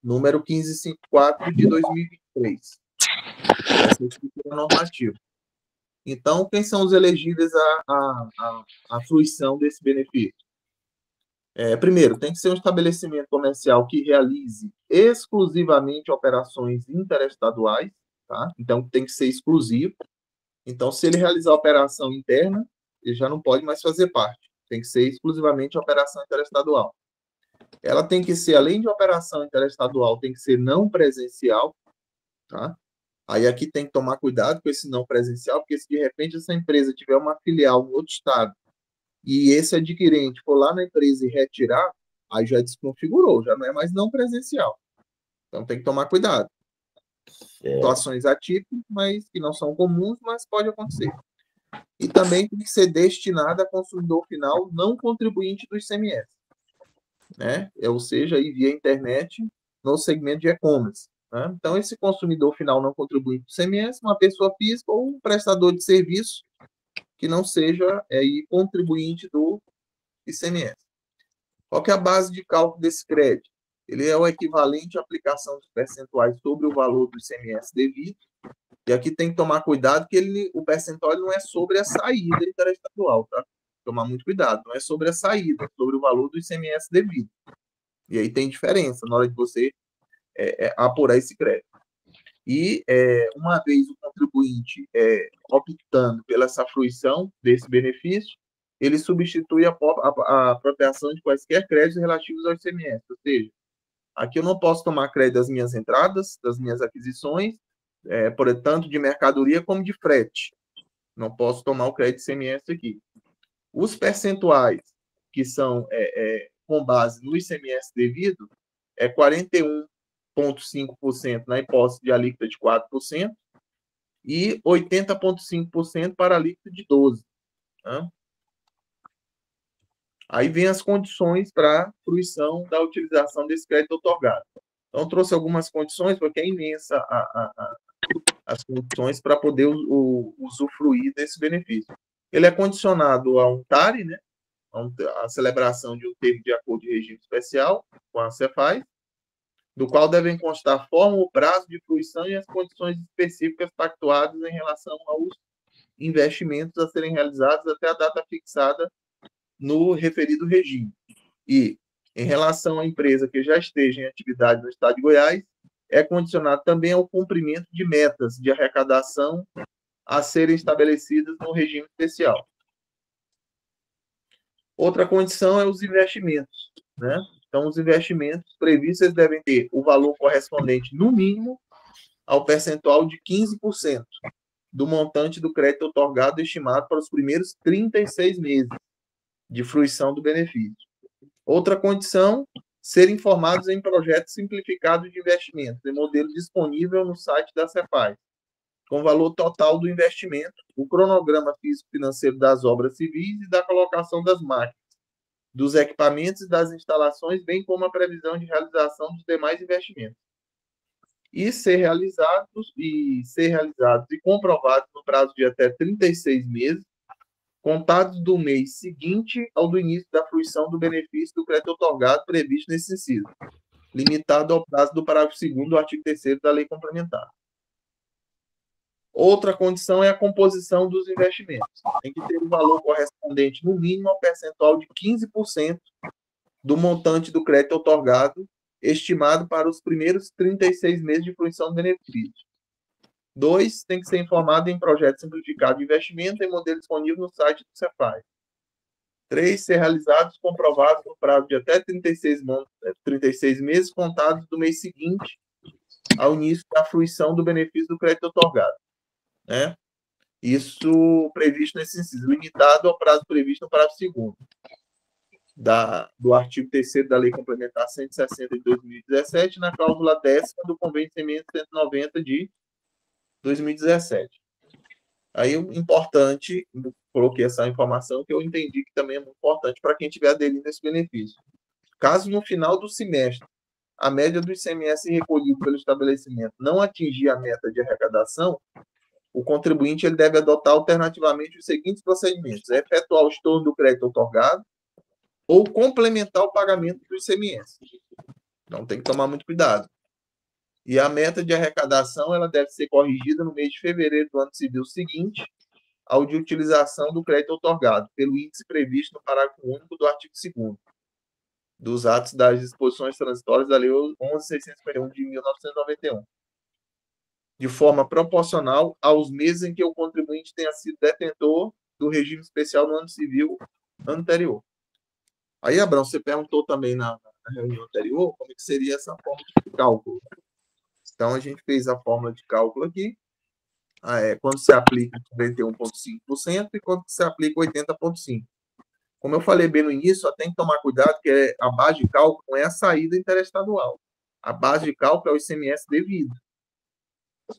número 1554 de 2023. Essa é a estrutura normativa. Então, quem são os elegíveis à fruição desse benefício? Primeiro, tem que ser um estabelecimento comercial que realize exclusivamente operações interestaduais, tá? Então, tem que ser exclusivo. Então, se ele realizar operação interna, ele já não pode mais fazer parte. Tem que ser exclusivamente operação interestadual. Ela tem que ser, além de operação interestadual, tem que ser não presencial, tá? Aí aqui tem que tomar cuidado com esse não presencial, porque se de repente essa empresa tiver uma filial em outro estado e esse adquirente for lá na empresa e retirar, aí já desconfigurou, já não é mais não presencial. Então tem que tomar cuidado. Situações atípicas, mas que não são comuns, mas pode acontecer. E também tem que ser destinada a consumidor final não contribuinte do ICMS, né? Ou seja, aí via internet no segmento de e-commerce. Né? Então, esse consumidor final não contribuinte do ICMS, uma pessoa física ou um prestador de serviço que não seja contribuinte do ICMS. Qual que é a base de cálculo desse crédito? Ele é o equivalente à aplicação dos percentuais sobre o valor do ICMS devido. E aqui tem que tomar cuidado que o percentual não é sobre a saída interestadual, tá? Tomar muito cuidado. Não é sobre a saída, é sobre o valor do ICMS devido. E aí tem diferença na hora de você apurar esse crédito. E, uma vez o contribuinte optando pela essa fruição desse benefício, ele substitui a apropriação de quaisquer créditos relativos ao ICMS. Ou seja, aqui eu não posso tomar crédito das minhas entradas, das minhas aquisições, tanto de mercadoria como de frete. Não posso tomar o crédito ICMS aqui. Os percentuais que são com base no ICMS devido é 41,5% na hipótese de alíquota de 4% e 80,5% para alíquota de 12%. Tá? Aí vem as condições para fruição da utilização desse crédito otorgado. Então, trouxe algumas condições, porque é imensa as condições para poder usufruir desse benefício. Ele é condicionado a um TARI, né? A celebração de um termo de acordo de regime especial com a Cefaz, do qual devem constar a forma, o prazo de fruição e as condições específicas pactuadas em relação aos investimentos a serem realizados até a data fixada no referido regime. E, em relação à empresa que já esteja em atividade no Estado de Goiás, é condicionado também ao cumprimento de metas de arrecadação a serem estabelecidas no regime especial. Outra condição é os investimentos, né? Então, os investimentos previstos devem ter o valor correspondente, no mínimo, ao percentual de 15% do montante do crédito otorgado estimado para os primeiros 36 meses de fruição do benefício. Outra condição, ser informados em projetos simplificados de investimento, em modelo disponível no site da Cefaz, com o valor total do investimento, o cronograma físico-financeiro das obras civis e da colocação das máquinas, dos equipamentos e das instalações, bem como a previsão de realização dos demais investimentos. E ser realizados e comprovados no prazo de até 36 meses, contados do mês seguinte ao do início da fruição do benefício do crédito otorgado previsto nesse inciso, limitado ao prazo do parágrafo 2º do artigo 3º da Lei Complementar. Outra condição é a composição dos investimentos. Tem que ter um valor correspondente, no mínimo, ao percentual de 15% do montante do crédito otorgado, estimado para os primeiros 36 meses de fruição do benefício. 2, tem que ser informado em projeto simplificado de investimento em modelo disponível no site do Cefaz. 3, ser realizados comprovados no prazo de até 36 meses contados do mês seguinte ao início da fruição do benefício do crédito otorgado. Né? Isso previsto nesse inciso, limitado ao prazo previsto no parágrafo 2º do artigo 3º da Lei Complementar 160 de 2017, na cláusula 10ª do Convênio CMN 190 de 2017. Aí, importante, coloquei essa informação que eu entendi que também é muito importante para quem estiver aderindo a esse benefício. Caso no final do semestre a média do ICMS recolhido pelo estabelecimento não atingir a meta de arrecadação, o contribuinte ele deve adotar alternativamente os seguintes procedimentos: efetuar o estorno do crédito otorgado ou complementar o pagamento do ICMS. Então, tem que tomar muito cuidado. E a meta de arrecadação ela deve ser corrigida no mês de fevereiro do ano civil seguinte ao de utilização do crédito otorgado, pelo índice previsto no parágrafo único do artigo 2º dos atos das disposições transitórias da Lei 11.651 de 1991, de forma proporcional aos meses em que o contribuinte tenha sido detentor do regime especial no ano civil anterior. Aí, Abrão, você perguntou também na reunião anterior como é que seria essa forma de cálculo. Então, a gente fez a fórmula de cálculo aqui, quando se aplica 91,5% e quando se aplica 80,5%. Como eu falei bem no início, só tem que tomar cuidado que a base de cálculo não é a saída interestadual. A base de cálculo é o ICMS devido.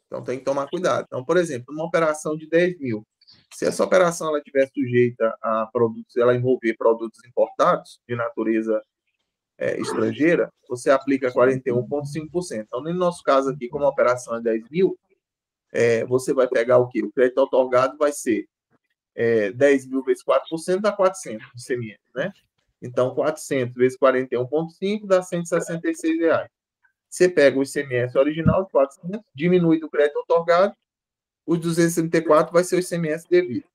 Então, tem que tomar cuidado. Então, por exemplo, uma operação de 10 mil, se essa operação ela estiver sujeita a produtos, ela envolver produtos importados de natureza estrangeira, você aplica 41,5%. Então, no nosso caso aqui, como a operação é 10 mil, você vai pegar o quê? O crédito otorgado vai ser 10 mil vezes 4% dá 400 no ICMS, né? Então, 400 vezes 41,5 dá R$166. Você pega o ICMS original de 400, diminui do crédito otorgado, os 234 vai ser o ICMS devido.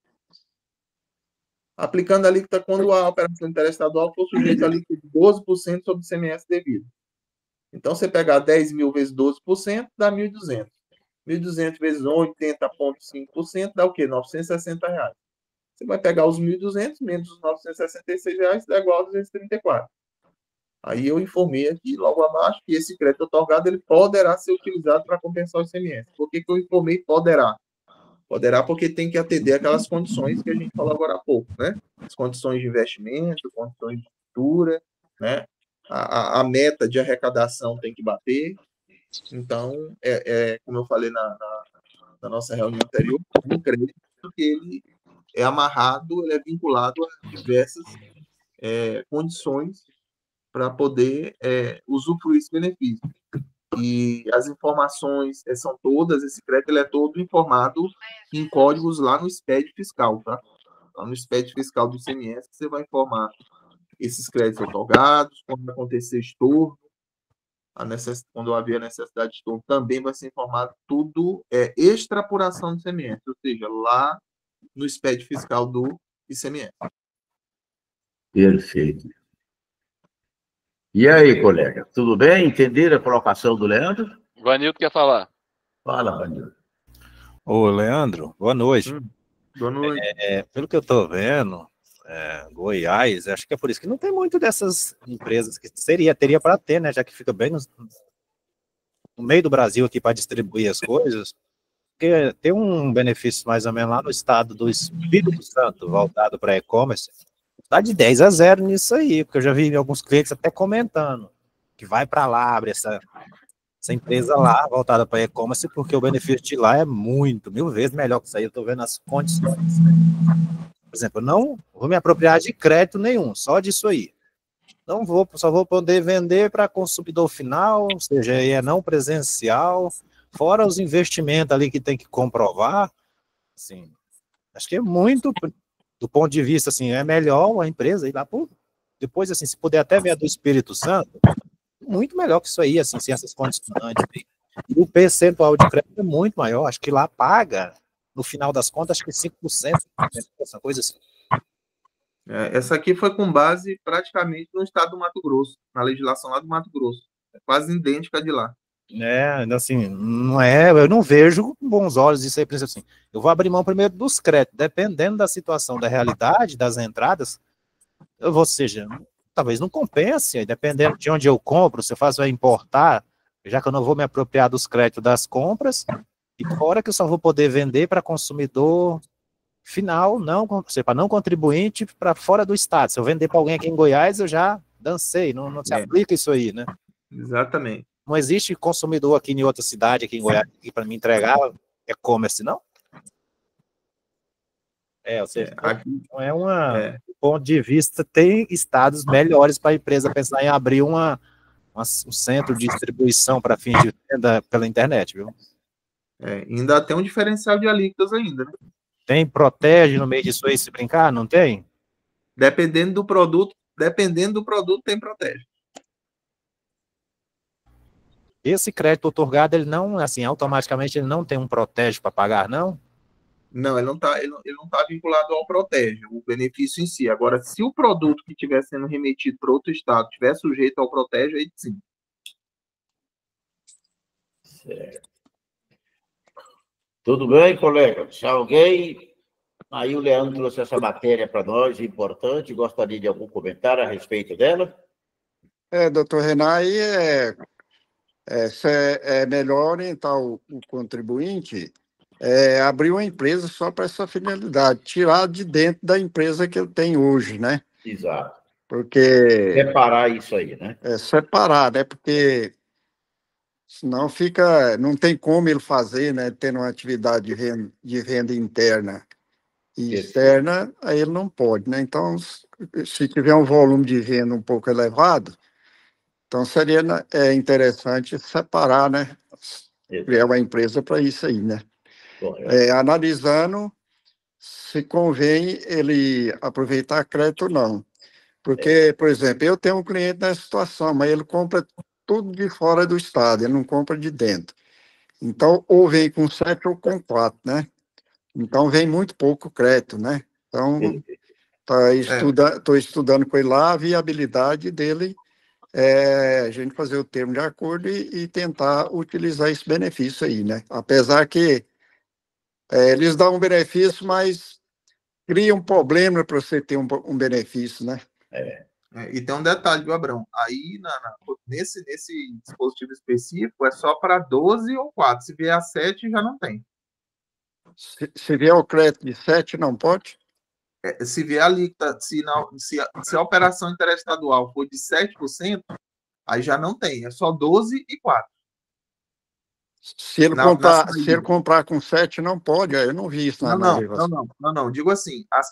Aplicando a alíquota quando a operação interestadual for sujeita a alíquota de 12% sobre o ICMS devido. Então, você pegar 10 mil vezes 12% dá 1.200. 1.200 vezes 80,5% dá o quê? R$960. você vai pegar os 1.200 menos os R$966, dá igual a 234. Aí eu informei aqui, logo abaixo, que esse crédito otorgado ele poderá ser utilizado para compensar o ICMS. Por que eu informei poderá? Poderá porque tem que atender aquelas condições que a gente falou agora há pouco, né? As condições de investimento, condições de estrutura, né? A meta de arrecadação tem que bater. Então, como eu falei na nossa reunião anterior, um crédito que ele é amarrado, ele é vinculado a diversas condições para poder usufruir esse benefício. E as informações são todas, esse crédito ele é todo informado em códigos lá no SPED fiscal, tá? Lá no SPED fiscal do ICMS, você vai informar esses créditos otorgados, quando acontecer estorno, quando haver necessidade de estorno, também vai ser informado tudo, extrapolação do ICMS, ou seja, lá no SPED fiscal do ICMS. Perfeito. E aí, colega, tudo bem? Entenderam a colocação do Leandro? O Vanildo quer falar. Fala, Vanildo. Ô, Leandro, boa noite. Boa noite. Pelo que eu estou vendo, Goiás, acho que é por isso que não tem muito dessas empresas que teria para ter, né? Já que fica bem no meio do Brasil aqui para distribuir as coisas. Porque tem um benefício mais ou menos lá no estado do Espírito Santo, voltado para e-commerce. Está de 10-0 nisso aí, porque eu já vi alguns clientes até comentando que vai para lá, abre essa empresa lá, voltada para e-commerce, porque o benefício de lá é muito, 1000 vezes melhor que isso aí. Eu estou vendo as condições. Por exemplo, eu não vou me apropriar de crédito nenhum, só disso aí. Só vou poder vender para consumidor final, ou seja, é não presencial, fora os investimentos ali que tem que comprovar. Assim, acho que é muito... Do ponto de vista, assim, é melhor a empresa ir lá por... Depois, assim, se puder até ver a do Espírito Santo, muito melhor que isso aí, assim, sem essas condicionantes. E o percentual de crédito é muito maior, acho que lá paga, no final das contas, acho que 5%, essa coisa assim. Essa aqui foi com base praticamente no estado do Mato Grosso, na legislação lá do Mato Grosso. É quase idêntica de lá. Assim, eu não vejo com bons olhos isso aí, por exemplo, assim, eu vou abrir mão primeiro dos créditos, dependendo da situação, da realidade, das entradas, ou seja, talvez não compense, dependendo de onde eu compro, se eu faço importar, já que eu não vou me apropriar dos créditos das compras, e fora que eu só vou poder vender para consumidor final, para não contribuinte, para fora do estado. Se eu vender para alguém aqui em Goiás, eu já dancei, não se aplica isso aí, né? Exatamente. Não existe consumidor aqui em outra cidade, aqui em Goiás, para me entregar e-commerce, não? Ou seja, aqui, não é do ponto de vista, tem estados melhores para a empresa pensar em abrir um centro de distribuição para fins de venda pela internet, viu? Ainda tem um diferencial de alíquotas ainda, né? Tem protege no meio disso aí, se brincar, não tem? Dependendo do produto, tem protege. Esse crédito otorgado, ele não, assim, automaticamente ele não tem um protege para pagar, não? Não, ele não tá vinculado ao protege, o benefício em si. Agora, se o produto que estiver sendo remetido para outro estado estiver sujeito ao protege, aí sim. Certo. Tudo bem, colega? Se alguém... Aí o Leandro trouxe essa matéria para nós, importante, gostaria de algum comentário a respeito dela? Doutor Renan, aí é melhor orientar o contribuinte abrir uma empresa só para essa finalidade, tirar de dentro da empresa que ele tem hoje, né? Exato. Porque... Separar isso aí, né? Separar, né? Porque senão não tem como ele fazer, né? Tendo uma atividade de renda interna e externa, aí ele não pode, né? Então, se tiver um volume de renda um pouco elevado, então seria interessante separar, né? Criar uma empresa para isso aí, né? Analisando se convém ele aproveitar crédito ou não. Porque, por exemplo, eu tenho um cliente nessa situação, mas ele compra tudo de fora do estado, ele não compra de dentro. Então, ou vem com 7 ou com 4, né? Então, vem muito pouco crédito, né? Então, estou estudando com ele lá a viabilidade dele, a gente fazer o termo de acordo e tentar utilizar esse benefício aí, né? Apesar que eles dão um benefício, mas cria um problema para você ter um benefício, né? E tem um detalhe, viu, Abrão? Aí, nesse dispositivo específico, é só para 12 ou 4. Se vier a 7, já não tem. Se vier o crédito de 7, não pode? Se vier a alíquota, se a operação interestadual for de 7%, aí já não tem. É só 12 e 4. Se ele comprar com 7, não pode. Eu não vi isso na legislação. Não. Digo assim, a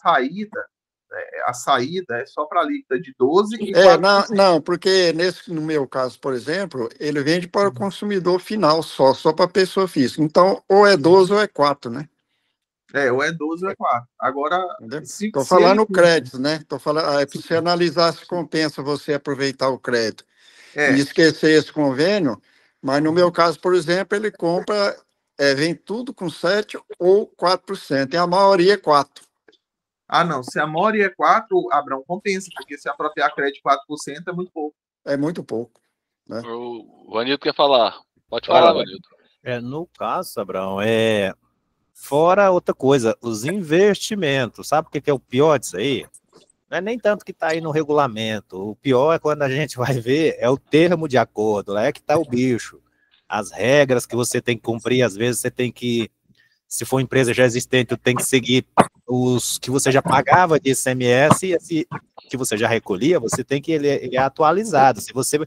saída é só para a alíquota de 12 e 4%. Não, porque no meu caso, por exemplo, ele vende para o consumidor final só para a pessoa física. Então, ou é 12 ou é 4, né? Ou é 12 ou é 4. Agora, estou falando o crédito, né? Estou falando, para você analisar se compensa você aproveitar o crédito e esquecer esse convênio, mas no meu caso, por exemplo, ele compra, vem tudo com 7 ou 4%, e a maioria é 4%. Não, se a maioria é 4, Abrão, compensa, porque se apropriar crédito de 4% é muito pouco. É muito pouco. Né? O Vanildo quer falar. Pode falar, Vanildo. No caso, Abrão, fora outra coisa, os investimentos. Sabe o que é o pior disso aí? Não é nem tanto que está aí no regulamento. O pior é quando a gente vai ver, é o termo de acordo, lá é que está o bicho. As regras que você tem que cumprir, às vezes você tem que, se for empresa já existente, tem que seguir os que você já pagava de ICMS, e esse que você já recolhia, você tem que, ele é atualizado. Se você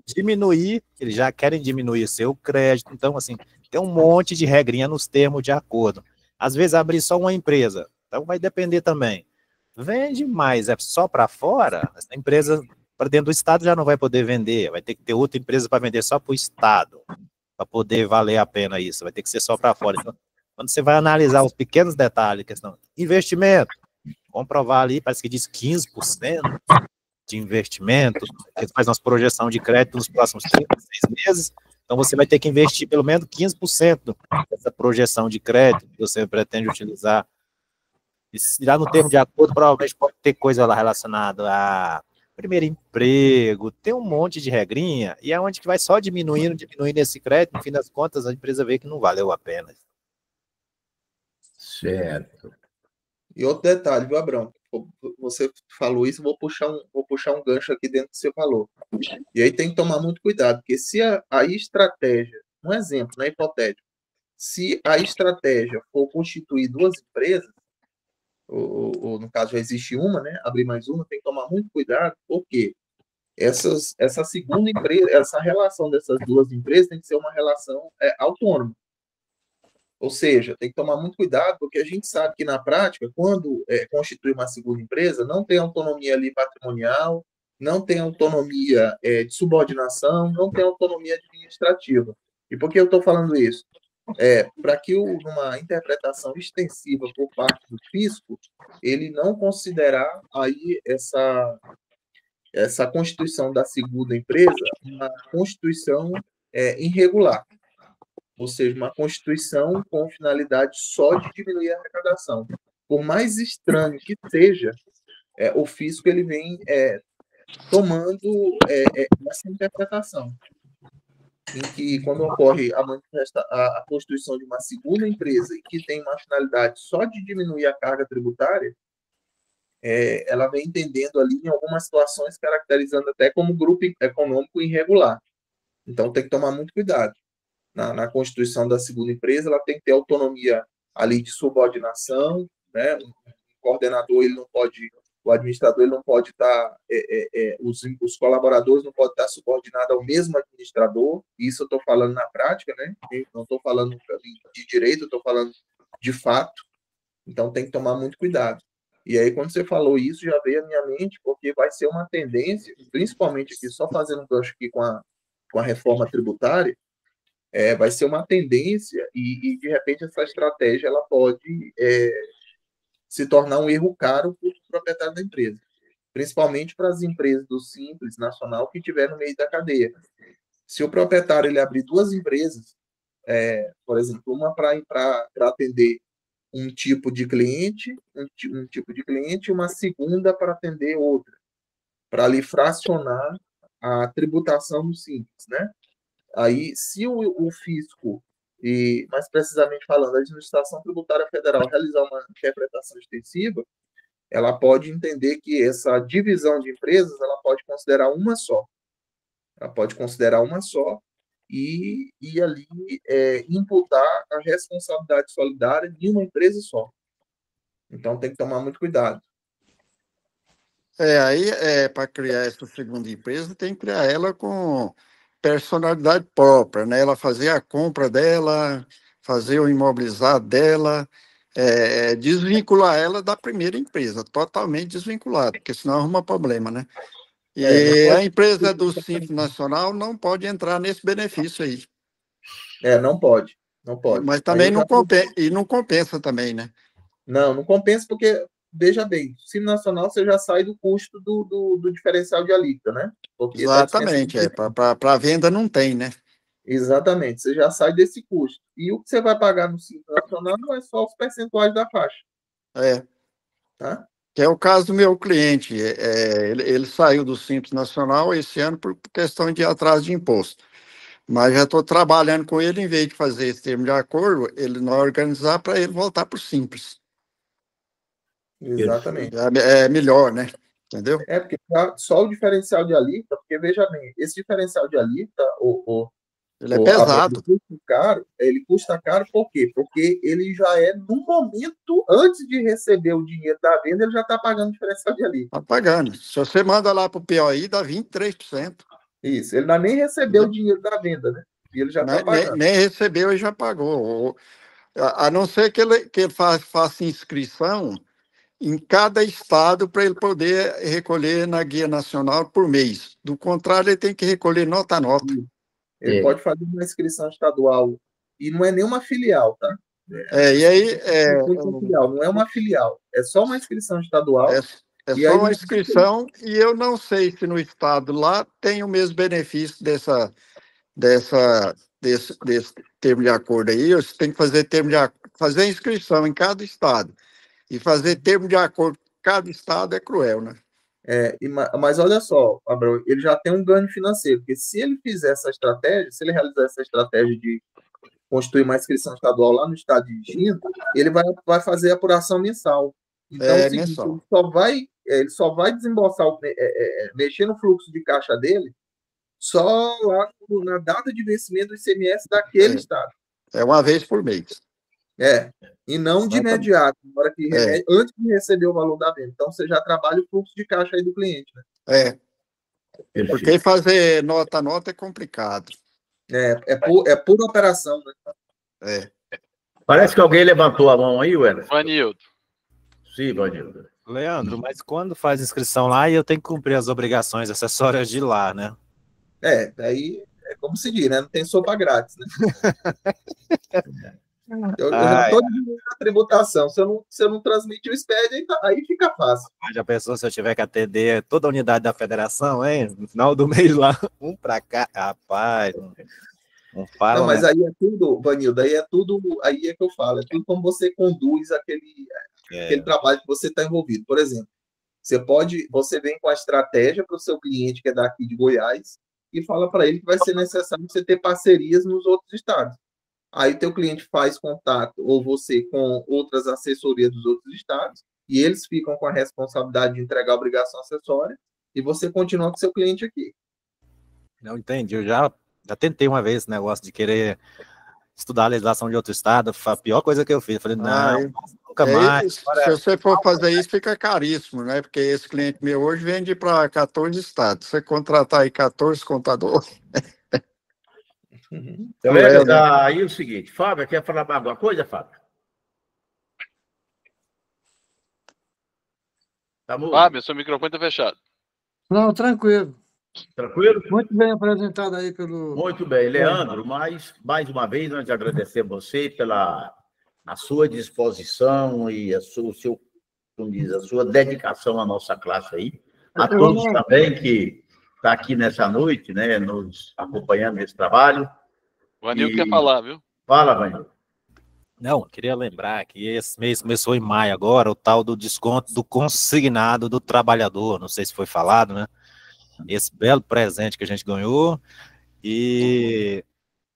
diminuir, eles já querem diminuir seu crédito. Então, assim, tem um monte de regrinha nos termos de acordo. Às vezes, abrir só uma empresa, então vai depender também. Vende mais, é só para fora, essa empresa para dentro do estado já não vai poder vender, vai ter que ter outra empresa para vender só para o estado, para poder valer a pena isso, vai ter que ser só para fora. Então, quando você vai analisar os pequenos detalhes, questão investimento, comprovar ali, parece que diz 15% de investimento, que faz uma projeção de crédito nos próximos 36 meses, então você vai ter que investir pelo menos 15% dessa projeção de crédito que você pretende utilizar. E se lá no termo de acordo, provavelmente pode ter coisa lá relacionada a primeiro emprego, tem um monte de regrinha, e é onde que vai só diminuindo esse crédito, no fim das contas a empresa vê que não valeu a pena. Certo. E outro detalhe, viu, Abrão? Você falou isso, vou puxar um gancho aqui dentro do que você falou. E aí tem que tomar muito cuidado, porque se a estratégia, um exemplo, né, hipotético, se a estratégia for constituir 2 empresas, ou no caso já existe uma, né, abrir mais uma, tem que tomar muito cuidado, porque essa segunda empresa, essa relação dessas 2 empresas tem que ser uma relação autônoma. Ou seja, tem que tomar muito cuidado, porque a gente sabe que, na prática, quando constitui uma segunda empresa, não tem autonomia ali patrimonial, não tem autonomia de subordinação, não tem autonomia administrativa. E por que eu estou falando isso? Para que numa interpretação extensiva por parte do fisco, ele não considerar aí essa constituição da segunda empresa uma constituição irregular. Ou seja, uma constituição com finalidade só de diminuir a arrecadação. Por mais estranho que seja, o fisco ele vem tomando essa interpretação, em que, quando ocorre a constituição de uma segunda empresa e que tem uma finalidade só de diminuir a carga tributária, ela vem entendendo ali, em algumas situações, caracterizando até como grupo econômico irregular. Então, tem que tomar muito cuidado. Na constituição da segunda empresa, ela tem que ter autonomia ali de subordinação, né? O coordenador, ele não pode, o administrador, ele não pode estar, os colaboradores não podem estar subordinados ao mesmo administrador. Isso eu estou falando na prática, né? Não estou falando de direito, eu estou falando de fato. Então, tem que tomar muito cuidado. E aí, quando você falou isso, já veio à minha mente, porque vai ser uma tendência, principalmente aqui, só fazendo um gancho aqui com a reforma tributária, vai ser uma tendência e, de repente, essa estratégia ela pode se tornar um erro caro para o proprietário da empresa, principalmente para as empresas do Simples Nacional que estiver no meio da cadeia. Se o proprietário ele abrir 2 empresas, por exemplo, uma para atender um tipo de cliente, e uma segunda para atender outra, para ali fracionar a tributação do Simples, né? Aí, se o fisco e mais precisamente falando, a administração tributária federal realizar uma interpretação extensiva, ela pode entender que essa divisão de empresas, ela pode considerar uma só. Ela pode considerar uma só e ali imputar a responsabilidade solidária de uma empresa só. Então, tem que tomar muito cuidado. Aí, para criar essa segunda empresa, tem que criar ela com personalidade própria, né? Ela fazer a compra dela, fazer o imobilizado dela, desvincular ela da primeira empresa, totalmente desvinculada, porque senão arruma problema, né? E a empresa do Simples Nacional não pode entrar nesse benefício aí. Não pode. Mas também não compensa, e não compensa também, né? Não compensa porque, veja bem, o Simples Nacional você já sai do custo do diferencial de alíquota, né? Porque exatamente, para venda não tem, né? Exatamente, você já sai desse custo. E o que você vai pagar no Simples Nacional não é só os percentuais da faixa. Tá? Que é o caso do meu cliente. Ele saiu do Simples Nacional esse ano por questão de atraso de imposto. Mas já estou trabalhando com ele, em vez de fazer esse termo de acordo, ele não organizar para ele voltar para o Simples. Exatamente. É melhor, né? Entendeu? Porque só o diferencial de alíquota, porque veja bem, esse diferencial de alíquota, ele é pesado. Ele custa caro por quê? Porque ele já no momento, antes de receber o dinheiro da venda, ele já está pagando o diferencial de alíquota. Está pagando. Se você manda lá para o POI, dá 23%. Isso, ele ainda nem recebeu o dinheiro da venda, né? E ele já está pagando. Nem recebeu e já pagou. A não ser que ele faça inscrição em cada estado para ele poder recolher na Guia Nacional por mês. Do contrário, ele tem que recolher nota a nota. Ele pode fazer uma inscrição estadual e não é nenhuma filial, tá? E aí... não é uma filial, é só uma inscrição estadual. É só uma inscrição e eu não sei se no estado lá tem o mesmo benefício desse termo de acordo aí. Você tem que fazer fazer inscrição em cada estado. E fazer termo de acordo com cada estado é cruel, né? Mas olha só, Abrão, ele já tem um ganho financeiro, porque se ele fizer essa estratégia, se ele realizar essa estratégia de construir uma inscrição estadual lá no estado de destino, ele vai fazer a apuração mensal. Então, mensal. Ele só vai desembolsar, mexer no fluxo de caixa dele, só lá na data de vencimento do ICMS daquele estado. É uma vez por mês. E não de imediato, antes de receber o valor da venda. Então, você já trabalha o fluxo de caixa aí do cliente, né? Porque fazer nota a nota é complicado. É pura operação, né? Parece que alguém levantou a mão aí, Wellington. Vanildo. Sim, Vanildo. Leandro, mas quando faz inscrição lá, eu tenho que cumprir as obrigações acessórias de lá, né? Daí é como se diz, né? Não tem sopa grátis, né? Eu já estou na tributação. Se eu não transmitir o SPED, aí fica fácil. Já pensou se eu tiver que atender toda a unidade da federação, hein? No final do mês lá, um para cá. Rapaz, não fala. Não, mas aí é tudo, Vanildo, aí é que eu falo, é tudo como você conduz aquele trabalho que você está envolvido. Por exemplo, você vem com a estratégia para o seu cliente que é daqui de Goiás e fala para ele que vai ser necessário você ter parcerias nos outros estados. Aí teu cliente faz contato, ou você, com outras assessorias dos outros estados, e eles ficam com a responsabilidade de entregar a obrigação acessória, e você continua com seu cliente aqui. Não entendi, eu já tentei uma vez esse negócio de querer estudar a legislação de outro estado, foi a pior coisa que eu fiz. Eu falei, não, nunca mais. Se você for fazer isso, fica caríssimo, né? Porque esse cliente meu hoje vende para 14 estados. Se você contratar aí 14 contadores... Então, aí o seguinte, Fábio, quer falar alguma coisa, Fábio? Fábio, seu microfone está fechado. Não, tranquilo. Tranquilo? Muito bem apresentado aí pelo... Muito bem, Leandro, mais uma vez nós agradecemos você pela sua disposição e a sua dedicação à nossa classe aí. A todos também que está aqui nessa noite, né, nos acompanhando nesse trabalho. O Vanildo quer falar, viu? Fala, Vanildo. Não, queria lembrar que esse mês começou em maio agora, o tal do desconto do consignado do trabalhador, não sei se foi falado, né? Esse belo presente que a gente ganhou, e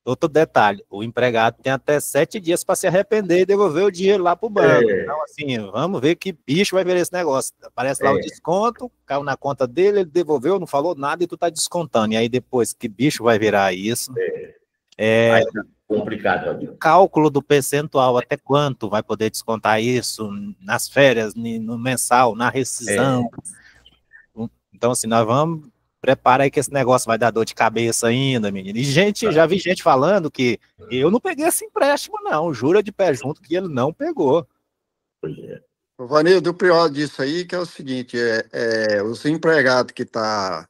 Outro detalhe, o empregado tem até 7 dias para se arrepender e devolver o dinheiro lá para o banco. Então, assim, vamos ver que bicho vai ver esse negócio. Aparece lá o desconto, caiu na conta dele, ele devolveu, não falou nada e tu tá descontando. E aí depois, que bicho vai virar isso? Aí tá complicado. O cálculo do percentual, até quanto vai poder descontar isso nas férias, no mensal, na rescisão. Então, assim, nós vamos... Prepara aí que esse negócio vai dar dor de cabeça ainda, menino. E já vi gente falando que eu não peguei esse empréstimo, não. Jura de pé junto que ele não pegou. Vanildo, o pior disso aí que é o seguinte, os empregados que estão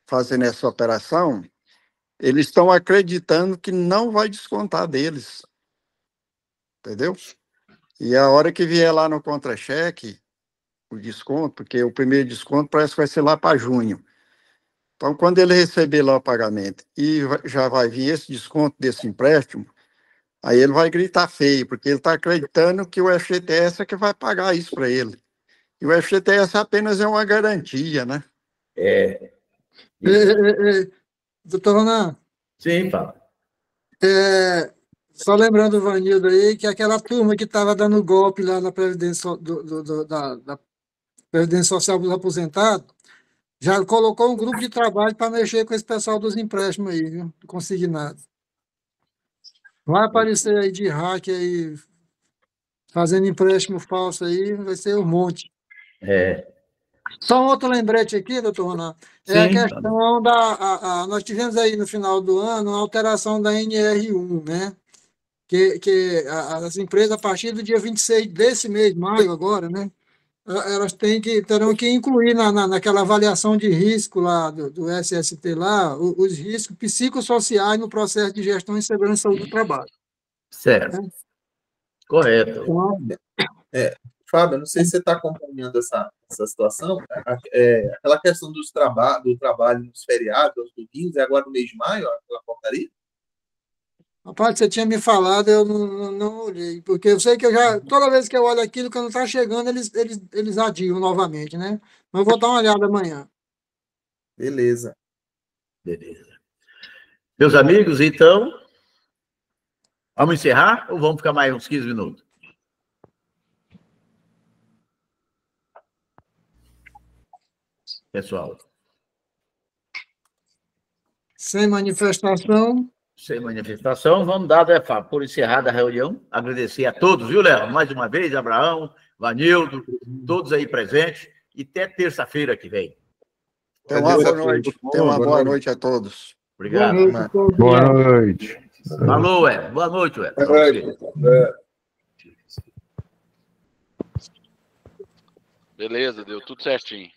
fazendo essa operação, eles estão acreditando que não vai descontar deles. Entendeu? E a hora que vier lá no contra-cheque, o desconto, porque o primeiro desconto parece que vai ser lá para junho. Então, quando ele receber lá o pagamento e já vai vir esse desconto desse empréstimo, aí ele vai gritar feio, porque ele está acreditando que o FGTS é que vai pagar isso para ele. E o FGTS apenas é uma garantia, né? Doutor Ronan? Sim, Fábio. Só lembrando o Vanildo aí, que aquela turma que estava dando golpe lá na Previdência, da Previdência Social dos Aposentados, já colocou um grupo de trabalho para mexer com esse pessoal dos empréstimos aí, viu? Consignado. Vai aparecer aí de hack aí, fazendo empréstimo falso aí, vai ser um monte. Só um outro lembrete aqui, doutor Ronan, a questão da... nós tivemos aí no final do ano a alteração da NR1, né? Que as empresas, a partir do dia 26 desse mês, maio agora, né? Elas terão que incluir naquela avaliação de risco lá do SST lá, os riscos psicossociais no processo de gestão e segurança e saúde do trabalho. Certo. Correto. Fábio, não sei se você está acompanhando essa situação. Aquela questão do trabalho nos feriados, aos domingos, é agora no mês de maio, aquela portaria? Rapaz, você tinha me falado, eu não olhei, porque eu sei que toda vez que eu olho aquilo, quando está chegando, eles adiam novamente, né? Mas eu vou dar uma olhada amanhã. Beleza. Meus amigos, então, vamos encerrar ou vamos ficar mais uns 15 minutos? Pessoal. Sem manifestação. Sem manifestação, vamos dar, por encerrada a reunião. Agradecer a todos, viu, Léo? Mais uma vez, Abraão, Vanildo, todos aí presentes. E até terça-feira que vem. Tenha uma boa noite. Tenha uma boa noite a todos. Obrigado. Boa noite. Falou, Boa noite, Beleza, deu tudo certinho.